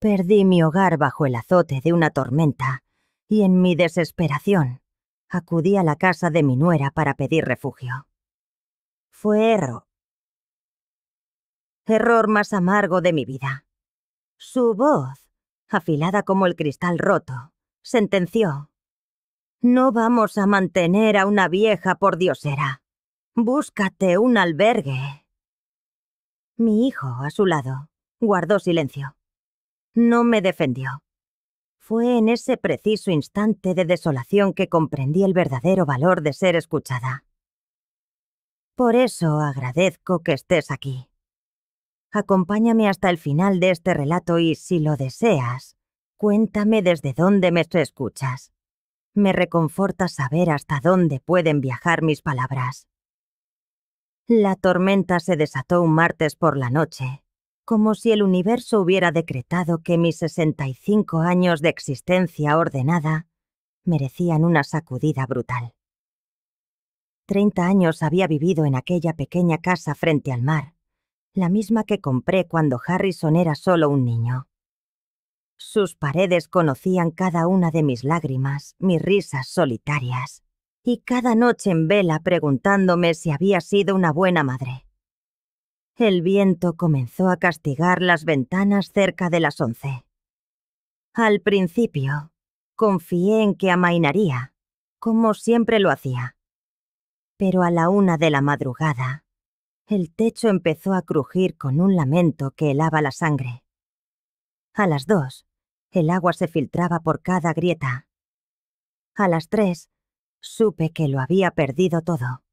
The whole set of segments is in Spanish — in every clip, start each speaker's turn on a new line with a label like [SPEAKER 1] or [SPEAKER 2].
[SPEAKER 1] Perdí mi hogar bajo el azote de una tormenta y en mi desesperación acudí a la casa de mi nuera para pedir refugio. Fue error más amargo de mi vida. Su voz, afilada como el cristal roto, sentenció: «No vamos a mantener a una vieja pordiosera. Búscate un albergue». Mi hijo, a su lado, guardó silencio. No me defendió. Fue en ese preciso instante de desolación que comprendí el verdadero valor de ser escuchada. Por eso agradezco que estés aquí. Acompáñame hasta el final de este relato y, si lo deseas, cuéntame desde dónde me escuchas. Me reconforta saber hasta dónde pueden viajar mis palabras. La tormenta se desató un martes por la noche, como si el universo hubiera decretado que mis 65 años de existencia ordenada merecían una sacudida brutal. 30 años había vivido en aquella pequeña casa frente al mar, la misma que compré cuando Harrison era solo un niño. Sus paredes conocían cada una de mis lágrimas, mis risas solitarias, y cada noche en vela preguntándome si había sido una buena madre. El viento comenzó a castigar las ventanas cerca de las 11. Al principio, confié en que amainaría, como siempre lo hacía. Pero a la 1 de la madrugada, el techo empezó a crujir con un lamento que helaba la sangre. A las 2, el agua se filtraba por cada grieta. A las 3, supe que lo había perdido todo.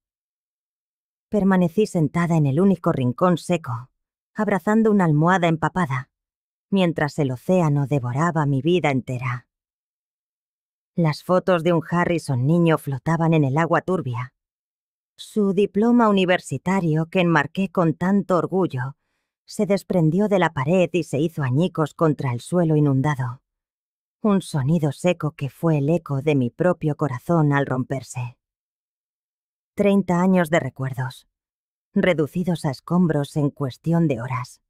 [SPEAKER 1] Permanecí sentada en el único rincón seco, abrazando una almohada empapada, mientras el océano devoraba mi vida entera. Las fotos de un Harrison niño flotaban en el agua turbia. Su diploma universitario, que enmarqué con tanto orgullo, se desprendió de la pared y se hizo añicos contra el suelo inundado. Un sonido seco que fue el eco de mi propio corazón al romperse. 30 años de recuerdos, reducidos a escombros en cuestión de horas.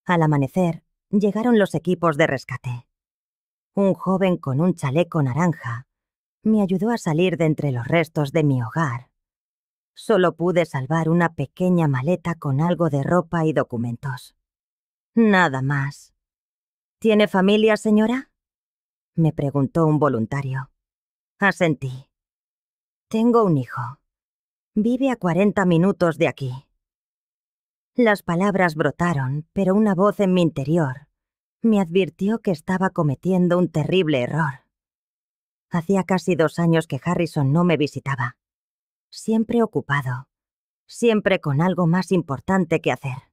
[SPEAKER 1] Al amanecer, llegaron los equipos de rescate. Un joven con un chaleco naranja me ayudó a salir de entre los restos de mi hogar. Solo pude salvar una pequeña maleta con algo de ropa y documentos. Nada más. ¿Tiene familia, señora?, me preguntó un voluntario. Asentí. Tengo un hijo. Vive a 40 minutos de aquí. Las palabras brotaron, pero una voz en mi interior me advirtió que estaba cometiendo un terrible error. Hacía casi 2 años que Harrison no me visitaba. Siempre ocupado, siempre con algo más importante que hacer.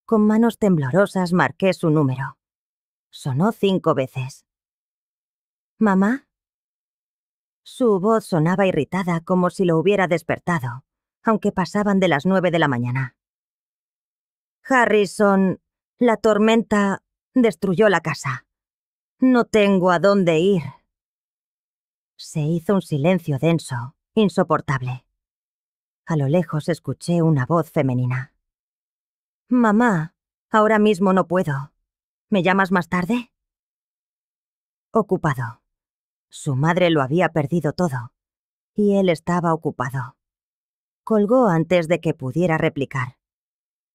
[SPEAKER 1] Con manos temblorosas marqué su número. Sonó 5 veces. ¿Mamá? Su voz sonaba irritada, como si lo hubiera despertado, aunque pasaban de las 9 de la mañana. Harrison, la tormenta destruyó la casa. No tengo a dónde ir. Se hizo un silencio denso, insoportable. A lo lejos escuché una voz femenina. Mamá, ahora mismo no puedo. ¿Me llamas más tarde? Ocupado. Su madre lo había perdido todo, y él estaba ocupado. Colgó antes de que pudiera replicar.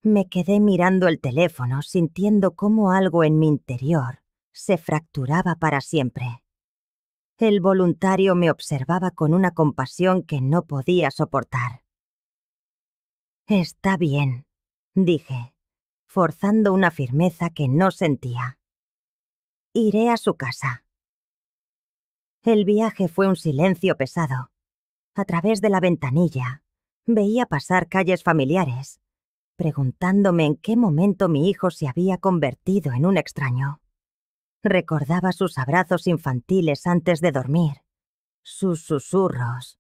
[SPEAKER 1] Me quedé mirando el teléfono, sintiendo cómo algo en mi interior se fracturaba para siempre. El voluntario me observaba con una compasión que no podía soportar. Está bien, dije, forzando una firmeza que no sentía. Iré a su casa. El viaje fue un silencio pesado. A través de la ventanilla, veía pasar calles familiares, preguntándome en qué momento mi hijo se había convertido en un extraño. Recordaba sus abrazos infantiles antes de dormir, sus susurros.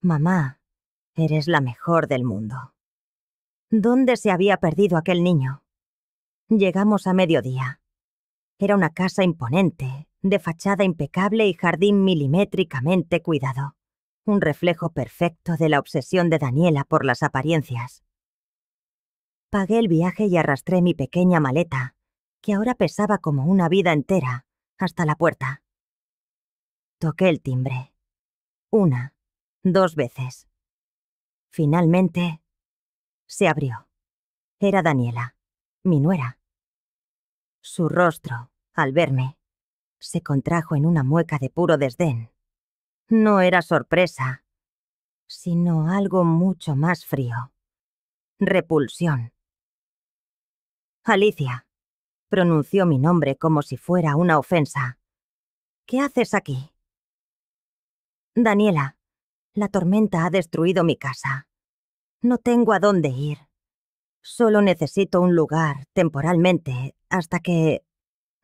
[SPEAKER 1] Mamá, eres la mejor del mundo. ¿Dónde se había perdido aquel niño? Llegamos a mediodía. Era una casa imponente, de fachada impecable y jardín milimétricamente cuidado. Un reflejo perfecto de la obsesión de Daniela por las apariencias. Pagué el viaje y arrastré mi pequeña maleta, que ahora pesaba como una vida entera, hasta la puerta. Toqué el timbre. 1, 2 veces. Finalmente, se abrió. Era Daniela, mi nuera. Su rostro, al verme, se contrajo en una mueca de puro desdén. No era sorpresa, sino algo mucho más frío. Repulsión. Alicia, pronunció mi nombre como si fuera una ofensa. ¿Qué haces aquí? Daniela, la tormenta ha destruido mi casa. No tengo a dónde ir. Solo necesito un lugar, temporalmente, hasta que...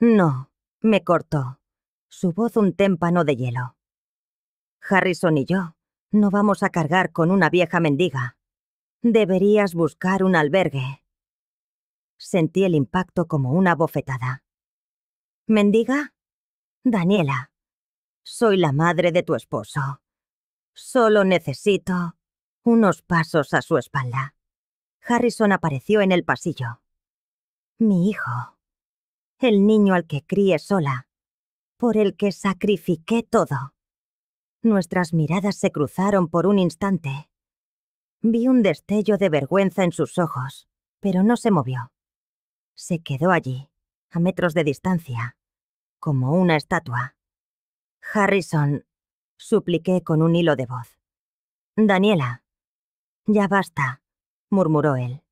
[SPEAKER 1] No, me cortó. Su voz un témpano de hielo. Harrison y yo no vamos a cargar con una vieja mendiga. Deberías buscar un albergue. Sentí el impacto como una bofetada. ¿Mendiga? Daniela, soy la madre de tu esposo. Solo necesito unos pasos a su espalda. Harrison apareció en el pasillo. Mi hijo. El niño al que crié sola. Por el que sacrifiqué todo. Nuestras miradas se cruzaron por un instante. Vi un destello de vergüenza en sus ojos, pero no se movió. Se quedó allí, a metros de distancia, como una estatua. Harrison, supliqué con un hilo de voz. Daniela. Ya basta, murmuró él.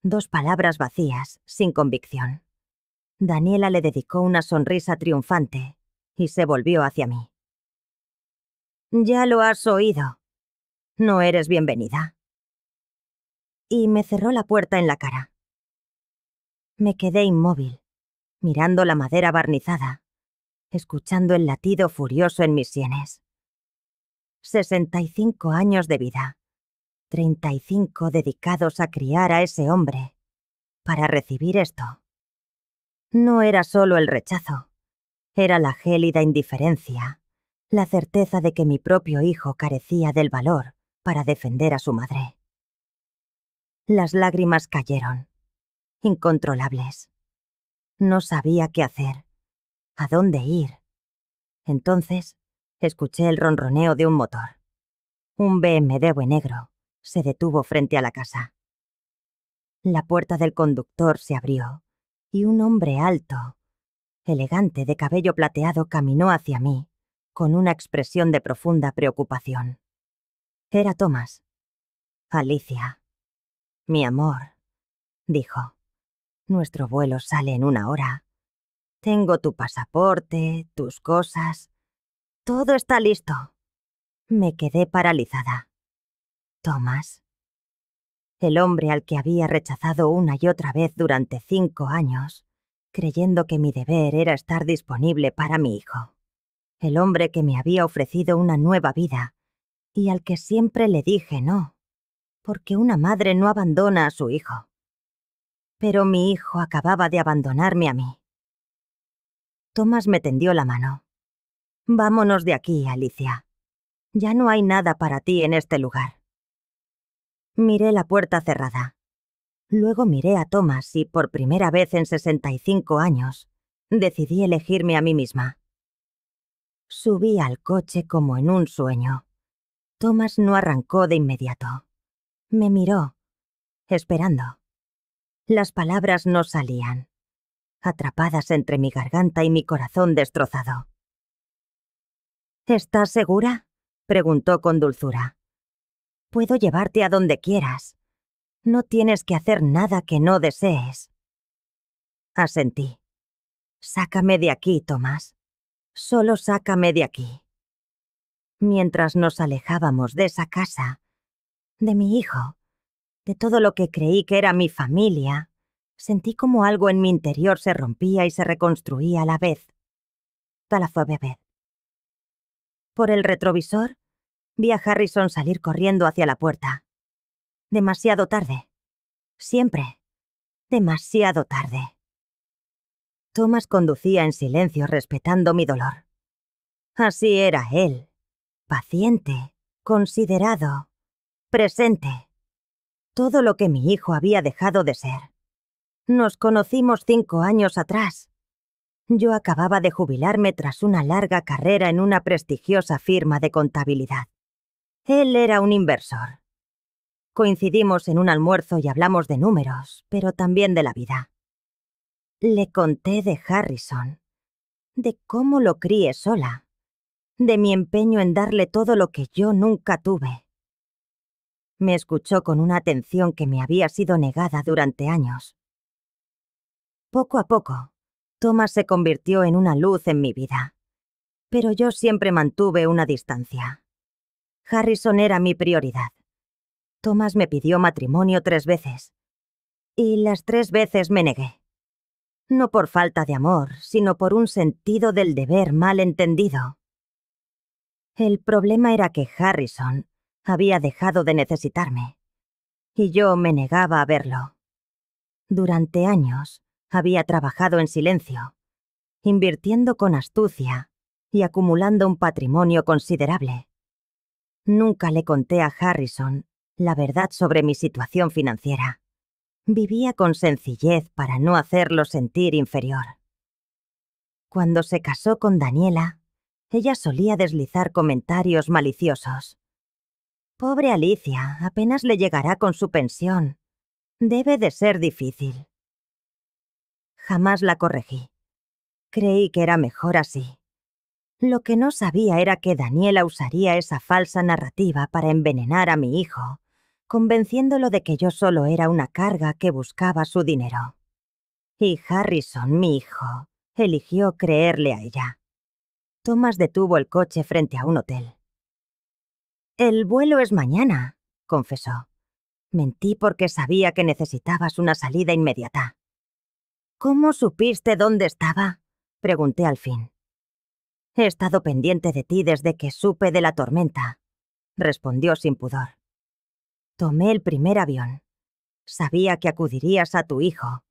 [SPEAKER 1] 2 palabras vacías, sin convicción. Daniela le dedicó una sonrisa triunfante y se volvió hacia mí. Ya lo has oído. No eres bienvenida. Y me cerró la puerta en la cara. Me quedé inmóvil, mirando la madera barnizada, escuchando el latido furioso en mis sienes. 65 años de vida, 35 dedicados a criar a ese hombre, para recibir esto. No era solo el rechazo, era la gélida indiferencia, la certeza de que mi propio hijo carecía del valor para defender a su madre. Las lágrimas cayeron, incontrolables. No sabía qué hacer, a dónde ir. Entonces, escuché el ronroneo de un motor. Un BMW negro se detuvo frente a la casa. La puerta del conductor se abrió y un hombre alto, elegante de cabello plateado, caminó hacia mí con una expresión de profunda preocupación. Era Thomas. Alicia. Mi amor, dijo. Nuestro vuelo sale en 1 hora. Tengo tu pasaporte, tus cosas. Todo está listo. Me quedé paralizada. Thomas. El hombre al que había rechazado una y otra vez durante 5 años, creyendo que mi deber era estar disponible para mi hijo. El hombre que me había ofrecido una nueva vida y al que siempre le dije no, porque una madre no abandona a su hijo. Pero mi hijo acababa de abandonarme a mí. Thomas me tendió la mano. Vámonos de aquí, Alicia. Ya no hay nada para ti en este lugar. Miré la puerta cerrada. Luego miré a Thomas y, por primera vez en 65 años, decidí elegirme a mí misma. Subí al coche como en un sueño. Thomas no arrancó de inmediato. Me miró, esperando. Las palabras no salían, atrapadas entre mi garganta y mi corazón destrozado. ¿Estás segura?, preguntó con dulzura. Puedo llevarte a donde quieras. No tienes que hacer nada que no desees. Asentí. Sácame de aquí, Thomas. Solo sácame de aquí. Mientras nos alejábamos de esa casa, de mi hijo, de todo lo que creí que era mi familia, sentí como algo en mi interior se rompía y se reconstruía a la vez. Talafobebed. Por el retrovisor, vi a Harrison salir corriendo hacia la puerta. Demasiado tarde. Siempre. Demasiado tarde. Thomas conducía en silencio, respetando mi dolor. Así era él. Paciente, considerado, presente. Todo lo que mi hijo había dejado de ser. Nos conocimos 5 años atrás. Yo acababa de jubilarme tras una larga carrera en una prestigiosa firma de contabilidad. Él era un inversor. Coincidimos en un almuerzo y hablamos de números, pero también de la vida. Le conté de Harrison, de cómo lo crié sola, de mi empeño en darle todo lo que yo nunca tuve. Me escuchó con una atención que me había sido negada durante años. Poco a poco, Thomas se convirtió en una luz en mi vida, pero yo siempre mantuve una distancia. Harrison era mi prioridad. Thomas me pidió matrimonio 3 veces, y las 3 veces me negué. No por falta de amor, sino por un sentido del deber mal entendido. El problema era que Harrison había dejado de necesitarme, y yo me negaba a verlo. Durante años había trabajado en silencio, invirtiendo con astucia y acumulando un patrimonio considerable. Nunca le conté a Harrison la verdad sobre mi situación financiera. Vivía con sencillez para no hacerlo sentir inferior. Cuando se casó con Daniela, ella solía deslizar comentarios maliciosos. Pobre Alicia, apenas le llegará con su pensión. Debe de ser difícil. Jamás la corregí. Creí que era mejor así. Lo que no sabía era que Daniela usaría esa falsa narrativa para envenenar a mi hijo, convenciéndolo de que yo solo era una carga que buscaba su dinero. Y Harrison, mi hijo, eligió creerle a ella. Thomas detuvo el coche frente a un hotel. «El vuelo es mañana», confesó. Mentí porque sabía que necesitabas una salida inmediata. «¿Cómo supiste dónde estaba?», pregunté al fin. «He estado pendiente de ti desde que supe de la tormenta», respondió sin pudor. «Tomé el primer avión. Sabía que acudirías a tu hijo,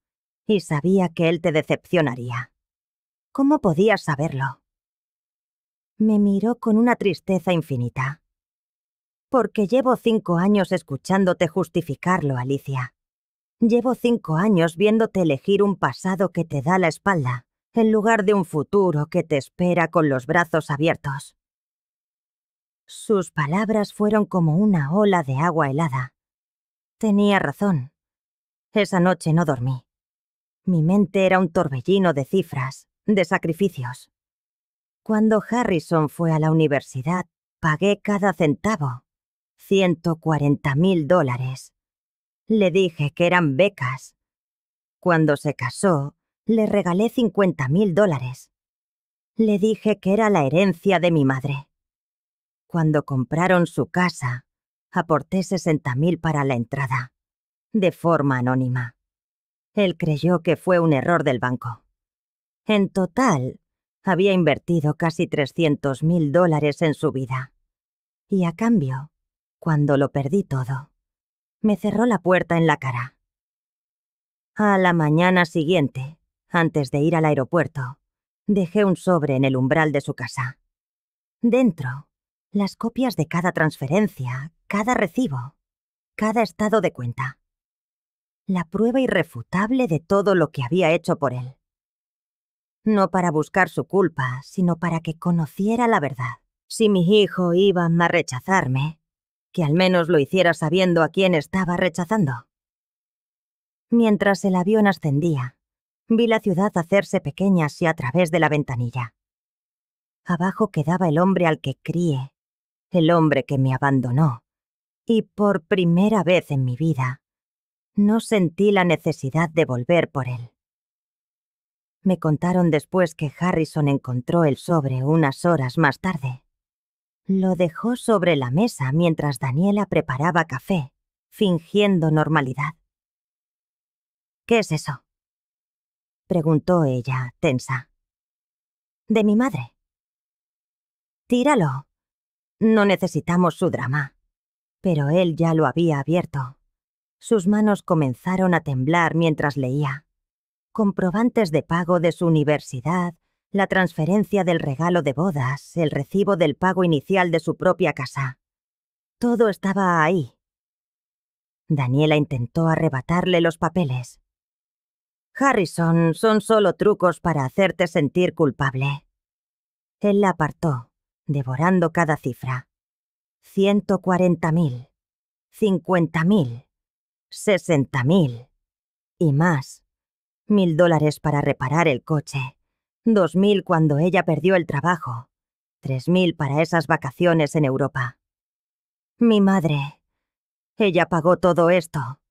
[SPEAKER 1] y sabía que él te decepcionaría. ¿Cómo podías saberlo?». Me miró con una tristeza infinita. «Porque llevo 5 años escuchándote justificarlo, Alicia. Llevo 5 años viéndote elegir un pasado que te da la espalda, en lugar de un futuro que te espera con los brazos abiertos». Sus palabras fueron como una ola de agua helada. Tenía razón. Esa noche no dormí. Mi mente era un torbellino de cifras, de sacrificios. Cuando Harrison fue a la universidad, pagué cada centavo. $140,000. Le dije que eran becas. Cuando se casó, le regalé $50,000. Le dije que era la herencia de mi madre. Cuando compraron su casa, aporté $60,000 para la entrada, de forma anónima. Él creyó que fue un error del banco. En total, había invertido casi $300,000 en su vida. Y a cambio, cuando lo perdí todo, me cerró la puerta en la cara. A la mañana siguiente, antes de ir al aeropuerto, dejé un sobre en el umbral de su casa. Dentro, las copias de cada transferencia, cada recibo, cada estado de cuenta. La prueba irrefutable de todo lo que había hecho por él. No para buscar su culpa, sino para que conociera la verdad. Si mi hijo iba a rechazarme, que al menos lo hiciera sabiendo a quién estaba rechazando. Mientras el avión ascendía, vi la ciudad hacerse pequeña así a través de la ventanilla. Abajo quedaba el hombre al que crié, el hombre que me abandonó, y por primera vez en mi vida, no sentí la necesidad de volver por él. Me contaron después que Harrison encontró el sobre unas horas más tarde. Lo dejó sobre la mesa mientras Daniela preparaba café, fingiendo normalidad. «¿Qué es eso?», preguntó ella, tensa. «De mi madre». «Tíralo. No necesitamos su drama». Pero él ya lo había abierto. Sus manos comenzaron a temblar mientras leía. Comprobantes de pago de su universidad, la transferencia del regalo de bodas, el recibo del pago inicial de su propia casa. Todo estaba ahí. Daniela intentó arrebatarle los papeles. Harrison, son solo trucos para hacerte sentir culpable. Él la apartó, devorando cada cifra. 140.000, 50.000, 60.000 y más. $1.000 para reparar el coche, 2.000 cuando ella perdió el trabajo, 3.000 para esas vacaciones en Europa. Mi madre. Ella pagó todo esto,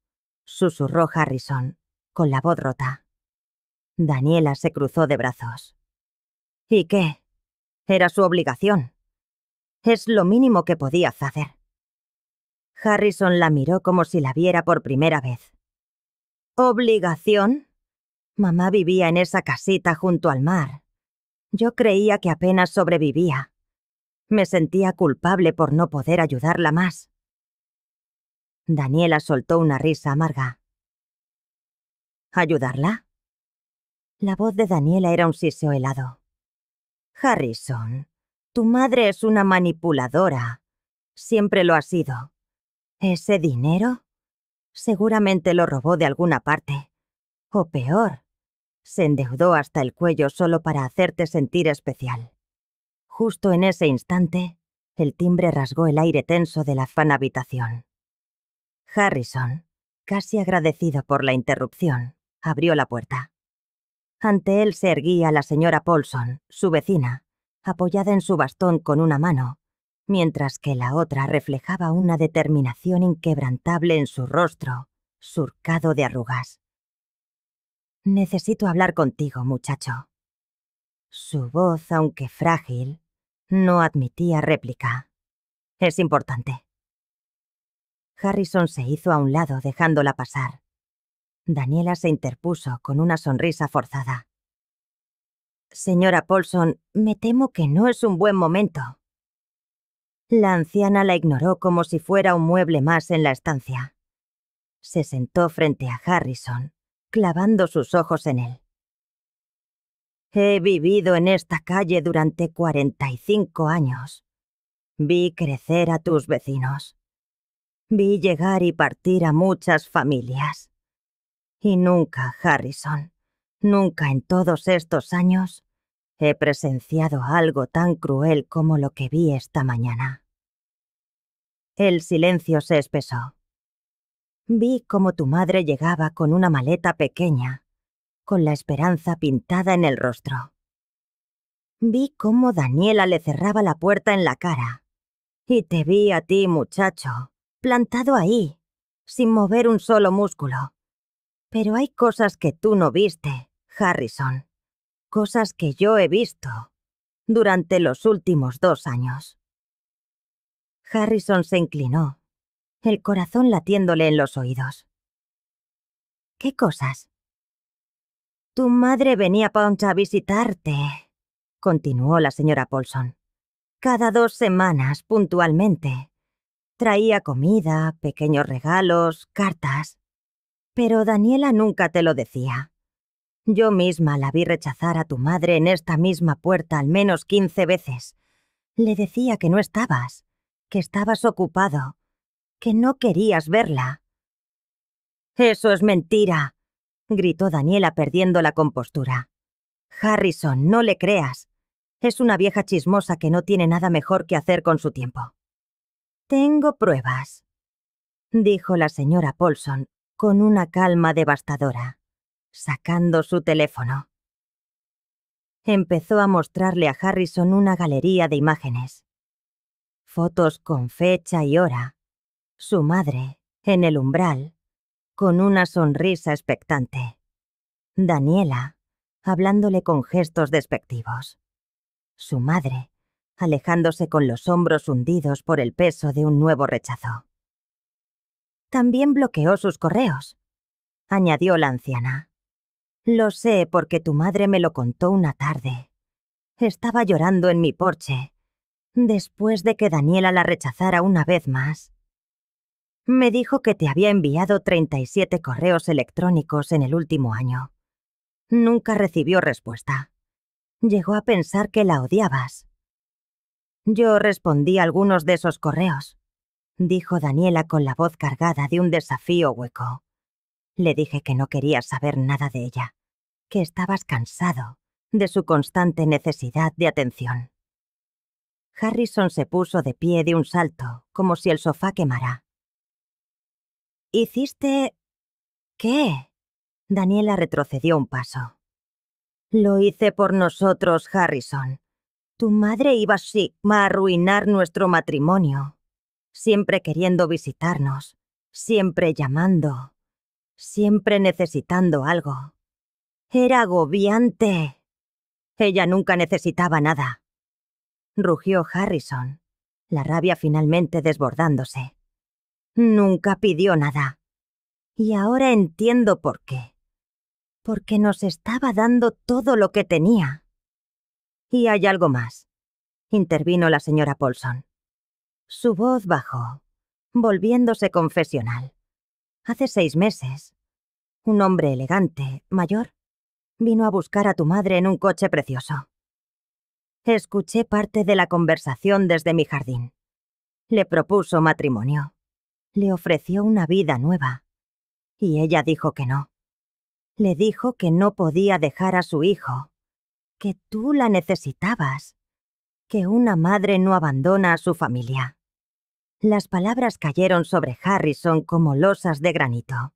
[SPEAKER 1] susurró Harrison, con la voz rota. Daniela se cruzó de brazos. ¿Y qué? Era su obligación. Es lo mínimo que podía hacer. Harrison la miró como si la viera por primera vez. ¿Obligación? Mamá vivía en esa casita junto al mar. Yo creía que apenas sobrevivía. Me sentía culpable por no poder ayudarla más. Daniela soltó una risa amarga. ¿Ayudarla? La voz de Daniela era un siseo helado. Harrison, tu madre es una manipuladora. Siempre lo ha sido. ¿Ese dinero? Seguramente lo robó de alguna parte. O peor, se endeudó hasta el cuello solo para hacerte sentir especial. Justo en ese instante, el timbre rasgó el aire tenso de la afán habitación. Harrison, casi agradecido por la interrupción, abrió la puerta. Ante él se erguía la señora Paulson, su vecina, apoyada en su bastón con una mano, mientras que la otra reflejaba una determinación inquebrantable en su rostro, surcado de arrugas. «Necesito hablar contigo, muchacho». Su voz, aunque frágil, no admitía réplica. «Es importante». Harrison se hizo a un lado dejándola pasar. Daniela se interpuso con una sonrisa forzada. «Señora Paulson, me temo que no es un buen momento». La anciana la ignoró como si fuera un mueble más en la estancia. Se sentó frente a Harrison, clavando sus ojos en él. «He vivido en esta calle durante 45 años. Vi crecer a tus vecinos. Vi llegar y partir a muchas familias. Y nunca, Harrison, nunca en todos estos años he presenciado algo tan cruel como lo que vi esta mañana». El silencio se espesó. Vi cómo tu madre llegaba con una maleta pequeña, con la esperanza pintada en el rostro. Vi cómo Daniela le cerraba la puerta en la cara. Y te vi a ti, muchacho, plantado ahí, sin mover un solo músculo. Pero hay cosas que tú no viste, Harrison. Cosas que yo he visto durante los últimos 2 años. Harrison se inclinó, el corazón latiéndole en los oídos. ¿Qué cosas? Tu madre venía a visitarte, continuó la señora Paulson. Cada 2 semanas, puntualmente. Traía comida, pequeños regalos, cartas. Pero Daniela nunca te lo decía. Yo misma la vi rechazar a tu madre en esta misma puerta al menos 15 veces. Le decía que no estabas, que estabas ocupado, que no querías verla. «Eso es mentira», gritó Daniela perdiendo la compostura. «Harrison, no le creas. Es una vieja chismosa que no tiene nada mejor que hacer con su tiempo». «Tengo pruebas», dijo la señora Paulson con una calma devastadora, sacando su teléfono. Empezó a mostrarle a Harrison una galería de imágenes. Fotos con fecha y hora. Su madre, en el umbral, con una sonrisa expectante. Daniela, hablándole con gestos despectivos. Su madre, alejándose con los hombros hundidos por el peso de un nuevo rechazo. También bloqueó sus correos, añadió la anciana. Lo sé porque tu madre me lo contó una tarde. Estaba llorando en mi porche, después de que Daniela la rechazara una vez más. Me dijo que te había enviado 37 correos electrónicos en el último año. Nunca recibió respuesta. Llegó a pensar que la odiabas. Yo respondí a algunos de esos correos, dijo Daniela con la voz cargada de un desafío hueco. Le dije que no quería saber nada de ella, que estabas cansado de su constante necesidad de atención. Harrison se puso de pie de un salto, como si el sofá quemara. ¿Hiciste qué? Daniela retrocedió un paso. Lo hice por nosotros, Harrison. Tu madre iba a arruinar nuestro matrimonio, siempre queriendo visitarnos, siempre llamando, siempre necesitando algo. Era agobiante. Ella nunca necesitaba nada. Rugió Harrison, la rabia finalmente desbordándose. Nunca pidió nada. Y ahora entiendo por qué. Porque nos estaba dando todo lo que tenía. Y hay algo más, intervino la señora Paulson. Su voz bajó, volviéndose confesional. Hace 6 meses, un hombre elegante, mayor, vino a buscar a tu madre en un coche precioso. Escuché parte de la conversación desde mi jardín. Le propuso matrimonio. Le ofreció una vida nueva. Y ella dijo que no. Le dijo que no podía dejar a su hijo, que tú la necesitabas, que una madre no abandona a su familia. Las palabras cayeron sobre Harrison como losas de granito.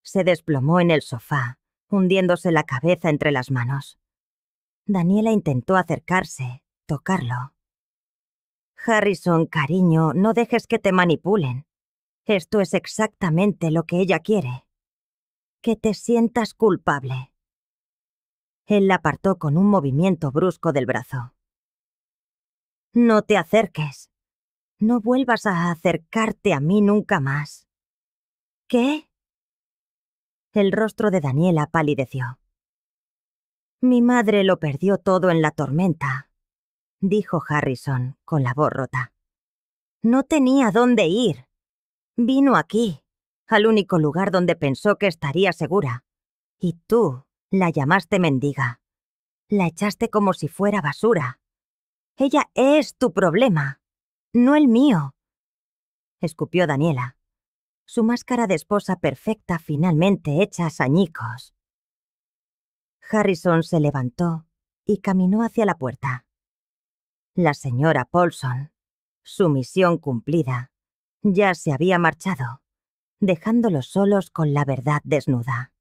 [SPEAKER 1] Se desplomó en el sofá, hundiéndose la cabeza entre las manos. Daniela intentó acercarse, tocarlo. Harrison, cariño, no dejes que te manipulen. Esto es exactamente lo que ella quiere. Que te sientas culpable. Él la apartó con un movimiento brusco del brazo. No te acerques. No vuelvas a acercarte a mí nunca más. ¿Qué? El rostro de Daniela palideció. Mi madre lo perdió todo en la tormenta, dijo Harrison con la voz rota. No tenía dónde ir. Vino aquí, al único lugar donde pensó que estaría segura. Y tú la llamaste mendiga. La echaste como si fuera basura. Ella es tu problema, no el mío. Escupió Daniela, su máscara de esposa perfecta finalmente hecha añicos. Harrison se levantó y caminó hacia la puerta. La señora Paulson, su misión cumplida, ya se había marchado, dejándolos solos con la verdad desnuda.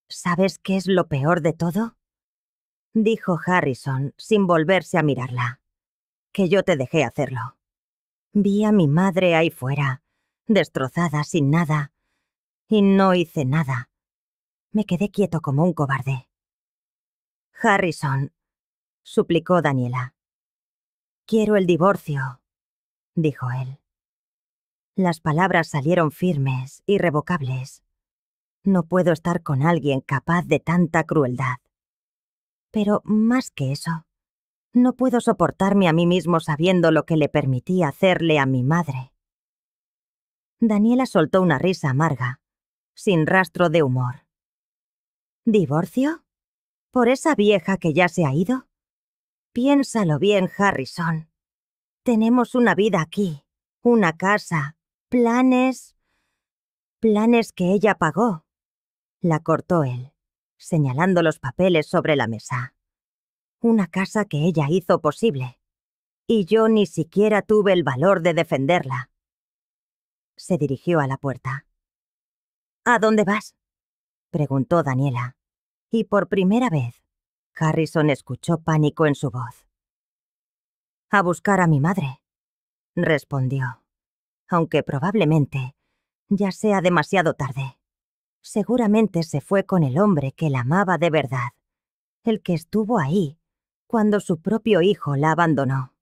[SPEAKER 1] ¿Sabes qué es lo peor de todo? Dijo Harrison sin volverse a mirarla. Que yo te dejé hacerlo. Vi a mi madre ahí fuera, destrozada, sin nada, y no hice nada. Me quedé quieto como un cobarde. Harrison, suplicó Daniela. Quiero el divorcio, dijo él. Las palabras salieron firmes, irrevocables. No puedo estar con alguien capaz de tanta crueldad. Pero más que eso, no puedo soportarme a mí mismo sabiendo lo que le permití hacerle a mi madre. Daniela soltó una risa amarga, sin rastro de humor. ¿Divorcio? ¿Por esa vieja que ya se ha ido? Piénsalo bien, Harrison. Tenemos una vida aquí, una casa, planes que ella pagó. La cortó él, señalando los papeles sobre la mesa. Una casa que ella hizo posible. Y yo ni siquiera tuve el valor de defenderla. Se dirigió a la puerta. ¿A dónde vas?, preguntó Daniela. Y por primera vez, Harrison escuchó pánico en su voz. A buscar a mi madre, respondió, aunque probablemente ya sea demasiado tarde. Seguramente se fue con el hombre que la amaba de verdad, el que estuvo ahí cuando su propio hijo la abandonó.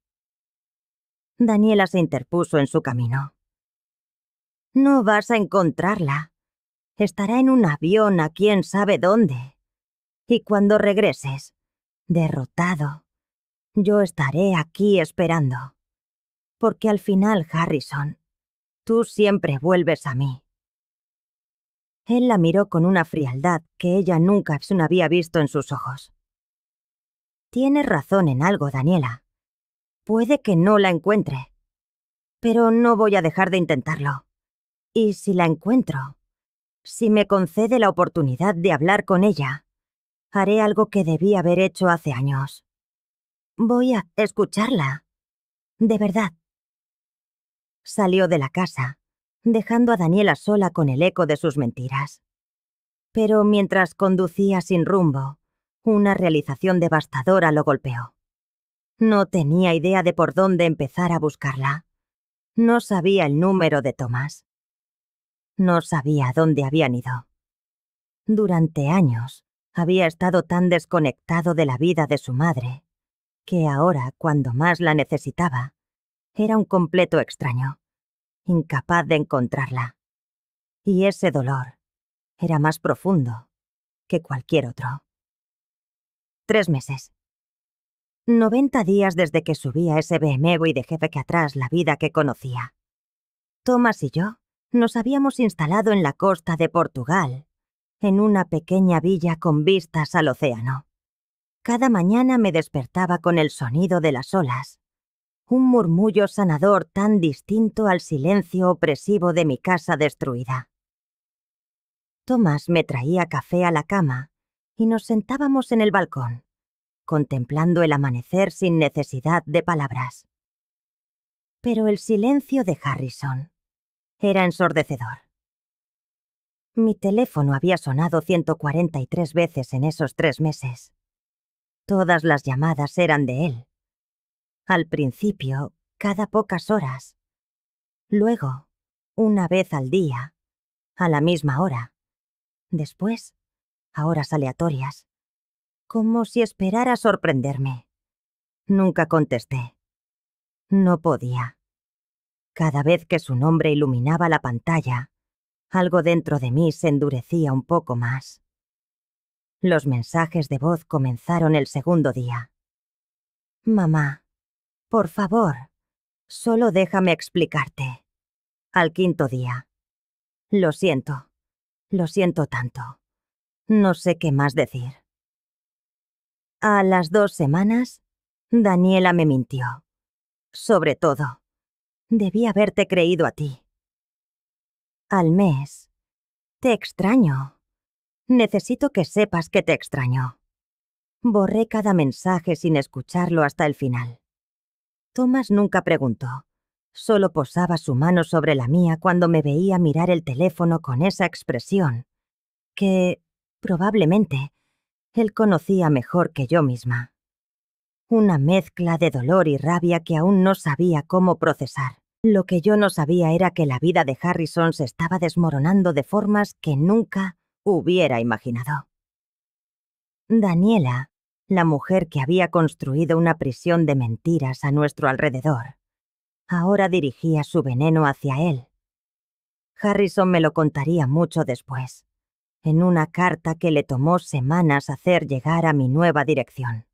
[SPEAKER 1] Daniela se interpuso en su camino. No vas a encontrarla. Estará en un avión a quién sabe dónde. Y cuando regreses, derrotado, yo estaré aquí esperando. Porque al final, Harrison, tú siempre vuelves a mí. Él la miró con una frialdad que ella nunca había visto en sus ojos. Tienes razón en algo, Daniela. Puede que no la encuentre, pero no voy a dejar de intentarlo. Y si la encuentro, Si me concede la oportunidad de hablar con ella, haré algo que debí haber hecho hace años. Voy a escucharla. De verdad. Salió de la casa, dejando a Daniela sola con el eco de sus mentiras. Pero mientras conducía sin rumbo, una realización devastadora lo golpeó. No tenía idea de por dónde empezar a buscarla. No sabía el número de Tomás. No sabía dónde habían ido. Durante años, había estado tan desconectado de la vida de su madre, que ahora, cuando más la necesitaba, era un completo extraño, incapaz de encontrarla. Y ese dolor era más profundo que cualquier otro. 3 meses. 90 días desde que subí a ese BMW y dejé que atrás la vida que conocía. Tomás y yo nos habíamos instalado en la costa de Portugal, en una pequeña villa con vistas al océano. Cada mañana me despertaba con el sonido de las olas, un murmullo sanador tan distinto al silencio opresivo de mi casa destruida. Tomás me traía café a la cama y nos sentábamos en el balcón, contemplando el amanecer sin necesidad de palabras. Pero el silencio de Harrison era ensordecedor. Mi teléfono había sonado 143 veces en esos 3 meses. Todas las llamadas eran de él. Al principio, cada pocas horas. Luego, una vez al día, a la misma hora. Después, a horas aleatorias. Como si esperara sorprenderme. Nunca contesté. No podía. Cada vez que su nombre iluminaba la pantalla, algo dentro de mí se endurecía un poco más. Los mensajes de voz comenzaron el segundo día. Mamá, por favor, solo déjame explicarte. Al 5.º día. Lo siento tanto. No sé qué más decir. A las 2 semanas, Daniela me mintió. Sobre todo, debí haberte creído a ti. Al mes, te extraño. Necesito que sepas que te extraño. Borré cada mensaje sin escucharlo hasta el final. Tomás nunca preguntó. Solo posaba su mano sobre la mía cuando me veía mirar el teléfono con esa expresión, que, probablemente, él conocía mejor que yo misma. Una mezcla de dolor y rabia que aún no sabía cómo procesar. Lo que yo no sabía era que la vida de Harrison se estaba desmoronando de formas que nunca hubiera imaginado. Daniela, la mujer que había construido una prisión de mentiras a nuestro alrededor, ahora dirigía su veneno hacia él. Harrison me lo contaría mucho después, en una carta que le tomó semanas hacer llegar a mi nueva dirección.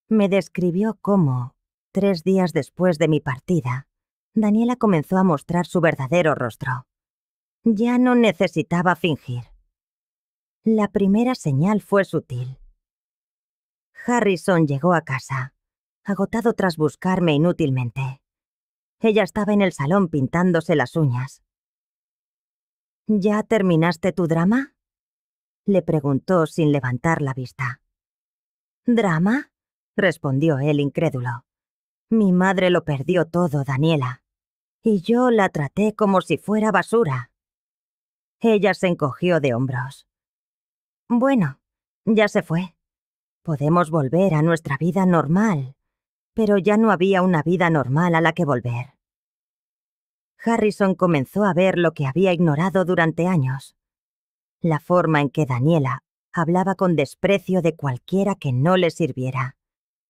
[SPEAKER 1] Me describió cómo, 3 días después de mi partida, Daniela comenzó a mostrar su verdadero rostro. Ya no necesitaba fingir. La primera señal fue sutil. Harrison llegó a casa, agotado tras buscarme inútilmente. Ella estaba en el salón pintándose las uñas. ¿Ya terminaste tu drama?, le preguntó sin levantar la vista. ¿Drama?, respondió él incrédulo. Mi madre lo perdió todo, Daniela, y yo la traté como si fuera basura. Ella se encogió de hombros. Bueno, ya se fue. Podemos volver a nuestra vida normal, pero ya no había una vida normal a la que volver. Harrison comenzó a ver lo que había ignorado durante años. La forma en que Daniela hablaba con desprecio de cualquiera que no le sirviera.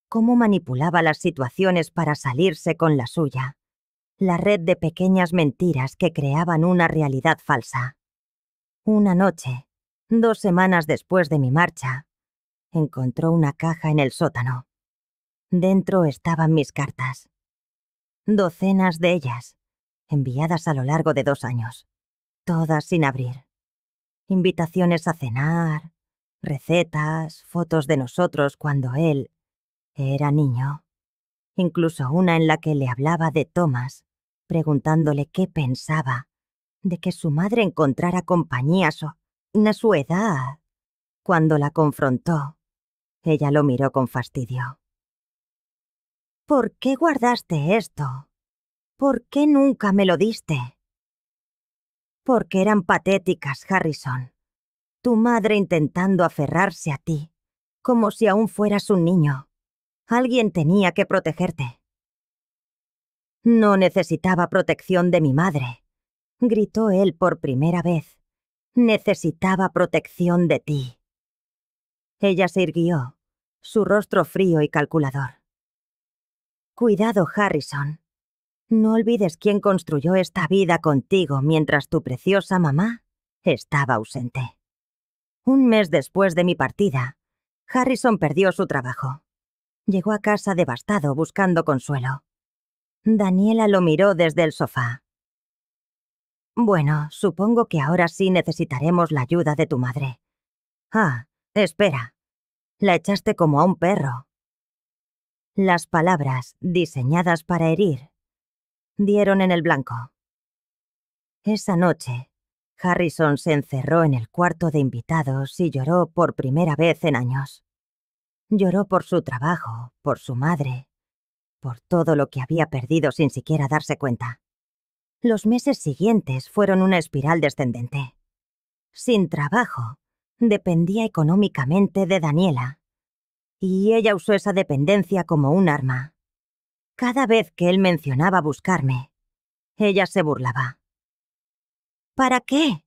[SPEAKER 1] Cómo manipulaba las situaciones para salirse con la suya. La red de pequeñas mentiras que creaban una realidad falsa. Una noche, 2 semanas después de mi marcha, encontró una caja en el sótano. Dentro estaban mis cartas. Docenas de ellas, enviadas a lo largo de 2 años, todas sin abrir. Invitaciones a cenar, recetas, fotos de nosotros cuando él era niño. Incluso una en la que le hablaba de Tomás, preguntándole qué pensaba de que su madre encontrara compañía a su edad. Cuando la confrontó, ella lo miró con fastidio. ¿Por qué guardaste esto? ¿Por qué nunca me lo diste? Porque eran patéticas, Harrison. Tu madre intentando aferrarse a ti, como si aún fueras un niño. Alguien tenía que protegerte. No necesitaba protección de mi madre, gritó él por primera vez. Necesitaba protección de ti. Ella se irguió, su rostro frío y calculador. Cuidado, Harrison. No olvides quién construyó esta vida contigo mientras tu preciosa mamá estaba ausente. Un mes después de mi partida, Harrison perdió su trabajo. Llegó a casa devastado buscando consuelo. Daniela lo miró desde el sofá. Bueno, supongo que ahora sí necesitaremos la ayuda de tu madre. Ah, espera. La echaste como a un perro. Las palabras, diseñadas para herir, dieron en el blanco. Esa noche, Harrison se encerró en el cuarto de invitados y lloró por primera vez en años. Lloró por su trabajo, por su madre, por todo lo que había perdido sin siquiera darse cuenta. Los meses siguientes fueron una espiral descendente. Sin trabajo, dependía económicamente de Daniela, y ella usó esa dependencia como un arma. Cada vez que él mencionaba buscarme, ella se burlaba. ¿Para qué?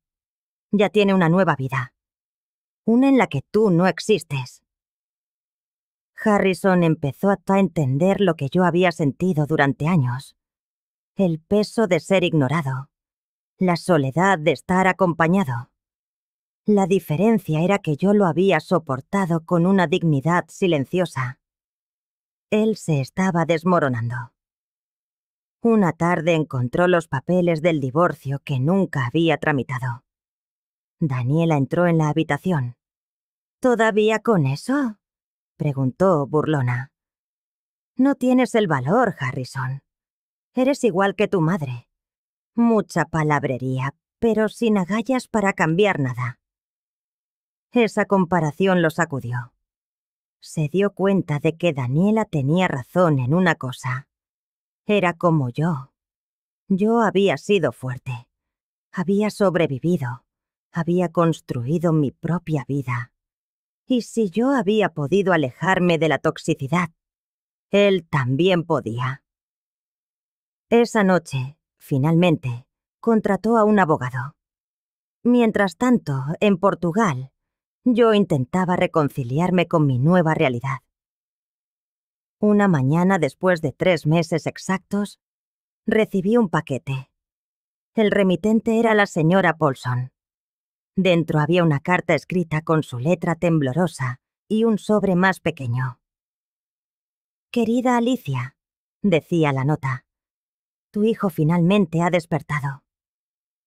[SPEAKER 1] Ya tiene una nueva vida. Una en la que tú no existes. Harrison empezó a entender lo que yo había sentido durante años. El peso de ser ignorado. La soledad de estar acompañado. La diferencia era que yo lo había soportado con una dignidad silenciosa. Él se estaba desmoronando. Una tarde encontró los papeles del divorcio que nunca había tramitado. Daniela entró en la habitación. ¿Todavía con eso?, preguntó burlona. No tienes el valor, Harrison. Eres igual que tu madre. Mucha palabrería, pero sin agallas para cambiar nada. Esa comparación lo sacudió. Se dio cuenta de que Daniela tenía razón en una cosa. Era como yo. Yo había sido fuerte. Había sobrevivido. Había construido mi propia vida. Y si yo había podido alejarme de la toxicidad, él también podía. Esa noche, finalmente, contrató a un abogado. Mientras tanto, en Portugal, yo intentaba reconciliarme con mi nueva realidad. Una mañana, después de 3 meses exactos, recibí un paquete. El remitente era la señora Paulson. Dentro había una carta escrita con su letra temblorosa y un sobre más pequeño. «Querida Alicia», decía la nota, «tu hijo finalmente ha despertado.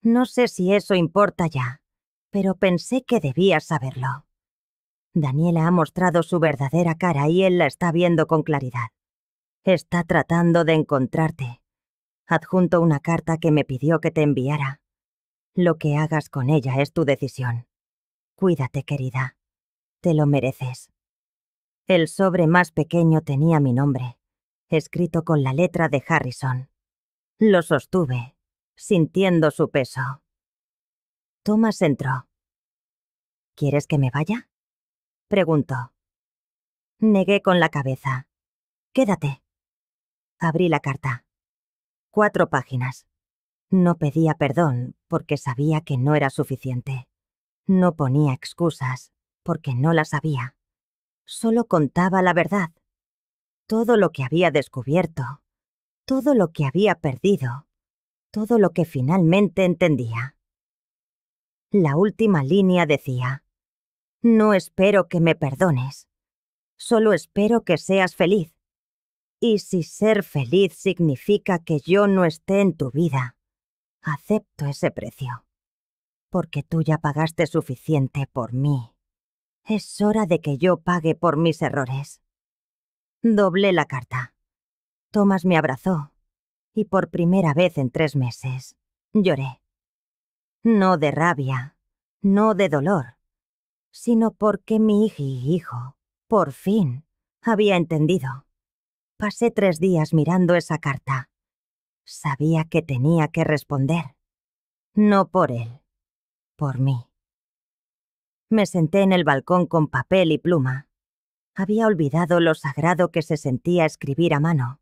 [SPEAKER 1] No sé si eso importa ya, pero pensé que debías saberlo. Daniela ha mostrado su verdadera cara y él la está viendo con claridad. Está tratando de encontrarte. Adjunto una carta que me pidió que te enviara. Lo que hagas con ella es tu decisión. Cuídate, querida. Te lo mereces». El sobre más pequeño tenía mi nombre, escrito con la letra de Harrison. Lo sostuve, sintiendo su peso. Thomas entró. «¿Quieres que me vaya?», preguntó. Negué con la cabeza. «Quédate». Abrí la carta. 4 páginas. No pedía perdón porque sabía que no era suficiente. No ponía excusas porque no las sabía. Solo contaba la verdad. Todo lo que había descubierto. Todo lo que había perdido. Todo lo que finalmente entendía. La última línea decía: «No espero que me perdones. Solo espero que seas feliz. Y si ser feliz significa que yo no esté en tu vida, acepto ese precio. Porque tú ya pagaste suficiente por mí. Es hora de que yo pague por mis errores». Doblé la carta. Thomas me abrazó, y por primera vez en 3 meses, lloré. No de rabia, no de dolor, sino porque mi hijo, por fin, había entendido. Pasé 3 días mirando esa carta. Sabía que tenía que responder. No por él, por mí. Me senté en el balcón con papel y pluma. Había olvidado lo sagrado que se sentía escribir a mano.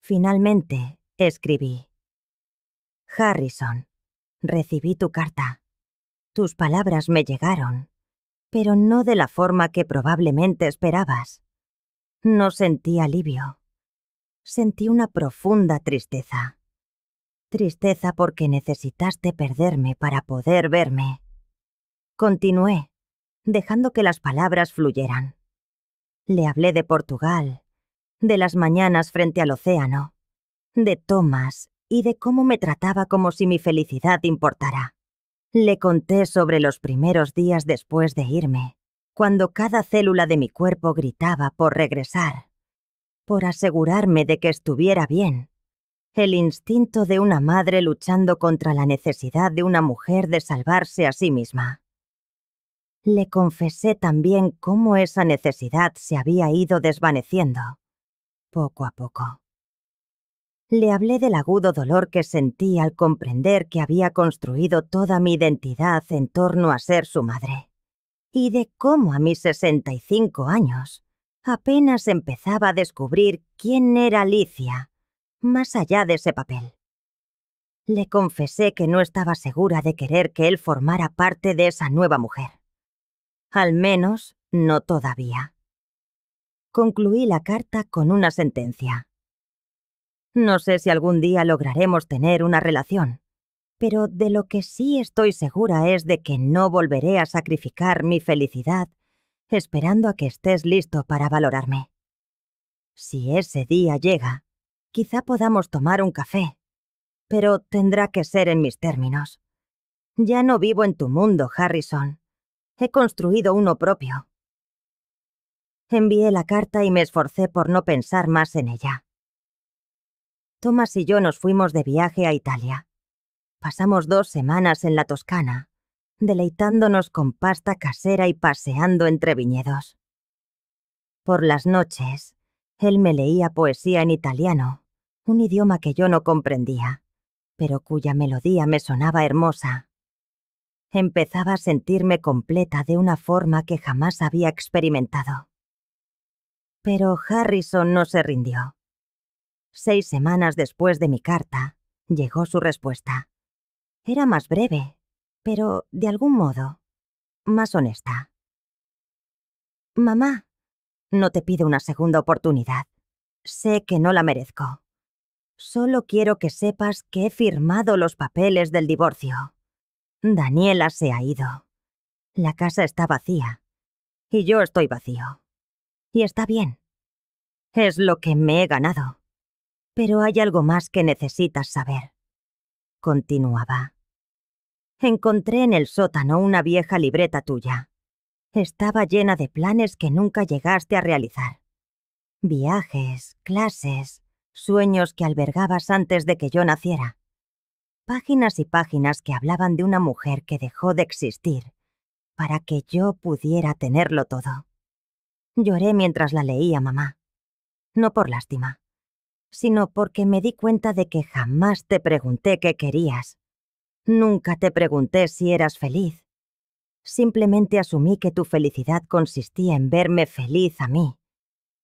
[SPEAKER 1] Finalmente, escribí. Harrison, recibí tu carta. Tus palabras me llegaron, pero no de la forma que probablemente esperabas. No sentí alivio. Sentí una profunda tristeza. Tristeza porque necesitaste perderme para poder verme. Continué, dejando que las palabras fluyeran. Le hablé de Portugal, de las mañanas frente al océano, de Thomas y de cómo me trataba como si mi felicidad importara. Le conté sobre los primeros días después de irme, cuando cada célula de mi cuerpo gritaba por regresar, por asegurarme de que estuviera bien. El instinto de una madre luchando contra la necesidad de una mujer de salvarse a sí misma. Le confesé también cómo esa necesidad se había ido desvaneciendo, poco a poco. Le hablé del agudo dolor que sentí al comprender que había construido toda mi identidad en torno a ser su madre, y de cómo a mis 65 años apenas empezaba a descubrir quién era Alicia, más allá de ese papel. Le confesé que no estaba segura de querer que él formara parte de esa nueva mujer. Al menos, no todavía. Concluí la carta con una sentencia. No sé si algún día lograremos tener una relación, pero de lo que sí estoy segura es de que no volveré a sacrificar mi felicidad esperando a que estés listo para valorarme. Si ese día llega, quizá podamos tomar un café, pero tendrá que ser en mis términos. Ya no vivo en tu mundo, Harrison. He construido uno propio. Envié la carta y me esforcé por no pensar más en ella. Thomas y yo nos fuimos de viaje a Italia. Pasamos 2 semanas en la Toscana, deleitándonos con pasta casera y paseando entre viñedos. Por las noches, él me leía poesía en italiano, un idioma que yo no comprendía, pero cuya melodía me sonaba hermosa. Empezaba a sentirme completa de una forma que jamás había experimentado. Pero Harrison no se rindió. 6 semanas después de mi carta, llegó su respuesta. Era más breve, pero, de algún modo, más honesta. Mamá, no te pido una segunda oportunidad. Sé que no la merezco. Solo quiero que sepas que he firmado los papeles del divorcio. Daniela se ha ido. La casa está vacía. Y yo estoy vacío. Y está bien. Es lo que me he ganado. Pero hay algo más que necesitas saber. Continuaba. Encontré en el sótano una vieja libreta tuya. Estaba llena de planes que nunca llegaste a realizar. Viajes, clases, sueños que albergabas antes de que yo naciera. Páginas y páginas que hablaban de una mujer que dejó de existir para que yo pudiera tenerlo todo. Lloré mientras la leía, mamá. No por lástima, sino porque me di cuenta de que jamás te pregunté qué querías. Nunca te pregunté si eras feliz. Simplemente asumí que tu felicidad consistía en verme feliz a mí.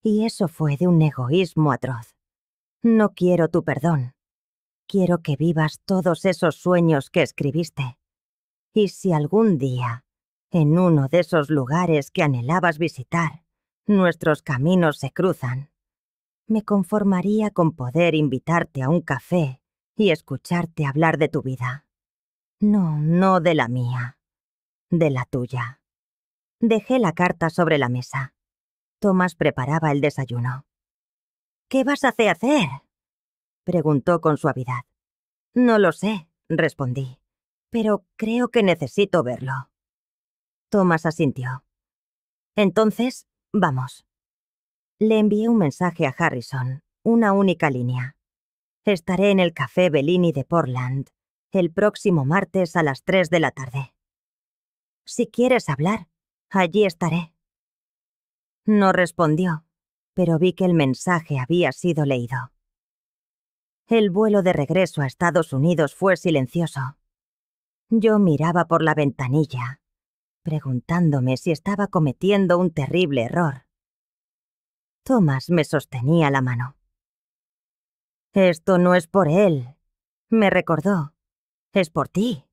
[SPEAKER 1] Y eso fue de un egoísmo atroz. No quiero tu perdón. Quiero que vivas todos esos sueños que escribiste. Y si algún día, en uno de esos lugares que anhelabas visitar, nuestros caminos se cruzan, me conformaría con poder invitarte a un café y escucharte hablar de tu vida. No de la mía, de la tuya. Dejé la carta sobre la mesa. Thomas preparaba el desayuno. ¿Qué vas a hacer? Preguntó con suavidad. No lo sé, respondí, pero creo que necesito verlo. Thomas asintió. Entonces, vamos. Le envié un mensaje a Harrison, una única línea. Estaré en el Café Bellini de Portland, El próximo martes a las 3 de la tarde. Si quieres hablar, allí estaré. No respondió, pero vi que el mensaje había sido leído. El vuelo de regreso a Estados Unidos fue silencioso. Yo miraba por la ventanilla, preguntándome si estaba cometiendo un terrible error. Thomas me sostenía la mano. Esto no es por él, me recordó. Es por ti.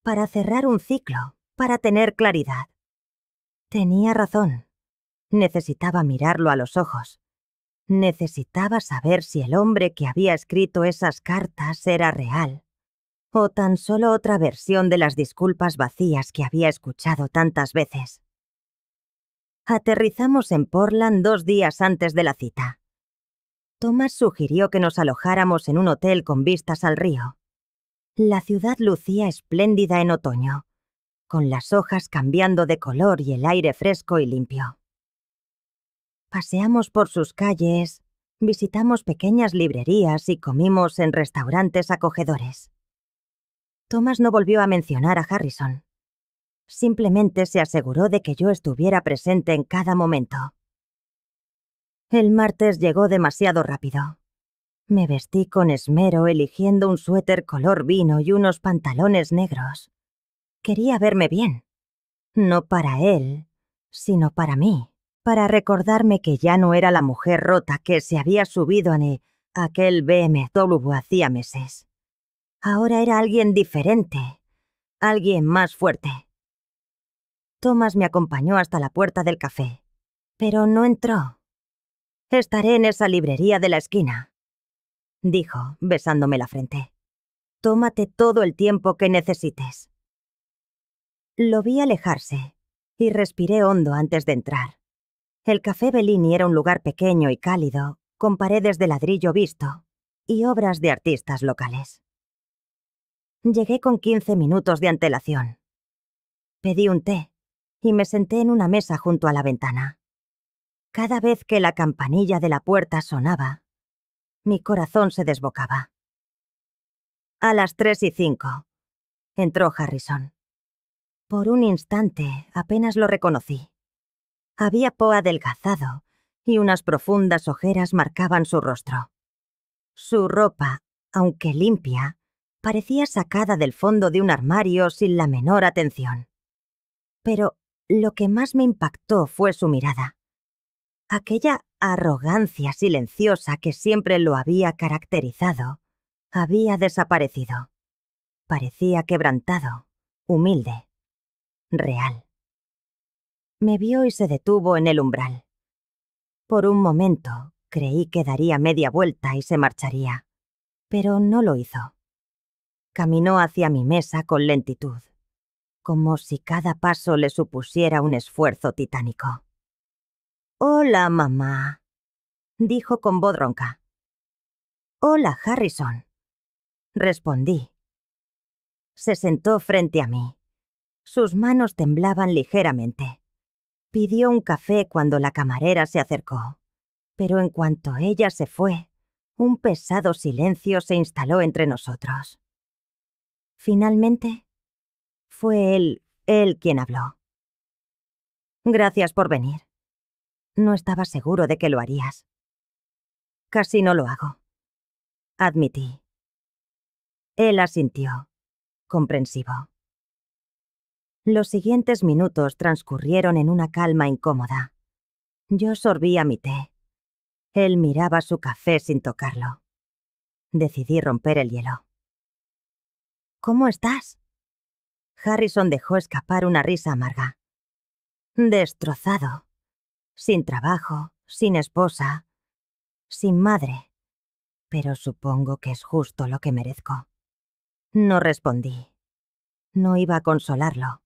[SPEAKER 1] Para cerrar un ciclo, para tener claridad. Tenía razón. Necesitaba mirarlo a los ojos. Necesitaba saber si el hombre que había escrito esas cartas era real, o tan solo otra versión de las disculpas vacías que había escuchado tantas veces. Aterrizamos en Portland 2 días antes de la cita. Thomas sugirió que nos alojáramos en un hotel con vistas al río. La ciudad lucía espléndida en otoño, con las hojas cambiando de color y el aire fresco y limpio. Paseamos por sus calles, visitamos pequeñas librerías y comimos en restaurantes acogedores. Thomas no volvió a mencionar a Harrison. Simplemente se aseguró de que yo estuviera presente en cada momento. El martes llegó demasiado rápido. Me vestí con esmero eligiendo un suéter color vino y unos pantalones negros. Quería verme bien. No para él, sino para mí. Para recordarme que ya no era la mujer rota que se había subido en aquel BMW hacía meses. Ahora era alguien diferente, alguien más fuerte. Thomas me acompañó hasta la puerta del café, pero no entró. Estaré en esa librería de la esquina, dijo, besándome la frente. Tómate todo el tiempo que necesites. Lo vi alejarse y respiré hondo antes de entrar. El Café Bellini era un lugar pequeño y cálido, con paredes de ladrillo visto y obras de artistas locales. Llegué con 15 minutos de antelación. Pedí un té y me senté en una mesa junto a la ventana. Cada vez que la campanilla de la puerta sonaba, mi corazón se desbocaba. A las 3:05, entró Harrison. Por un instante apenas lo reconocí. Había adelgazado y unas profundas ojeras marcaban su rostro. Su ropa, aunque limpia, parecía sacada del fondo de un armario sin la menor atención. Pero lo que más me impactó fue su mirada. Aquella arrogancia silenciosa que siempre lo había caracterizado había desaparecido. Parecía quebrantado, humilde, real. Me vio y se detuvo en el umbral. Por un momento creí que daría media vuelta y se marcharía, pero no lo hizo. Caminó hacia mi mesa con lentitud, como si cada paso le supusiera un esfuerzo titánico. «Hola, mamá», dijo con voz ronca. «Hola, Harrison», respondí. Se sentó frente a mí. Sus manos temblaban ligeramente. Pidió un café cuando la camarera se acercó, pero en cuanto ella se fue, un pesado silencio se instaló entre nosotros. Finalmente, fue él quien habló. «Gracias por venir. No estaba seguro de que lo harías». «Casi no lo hago», admití. Él asintió, comprensivo. Los siguientes minutos transcurrieron en una calma incómoda. Yo sorbía mi té. Él miraba su café sin tocarlo. Decidí romper el hielo. «¿Cómo estás?» Harrison dejó escapar una risa amarga. «Destrozado. Sin trabajo, sin esposa, sin madre. Pero supongo que es justo lo que merezco». No respondí. No iba a consolarlo.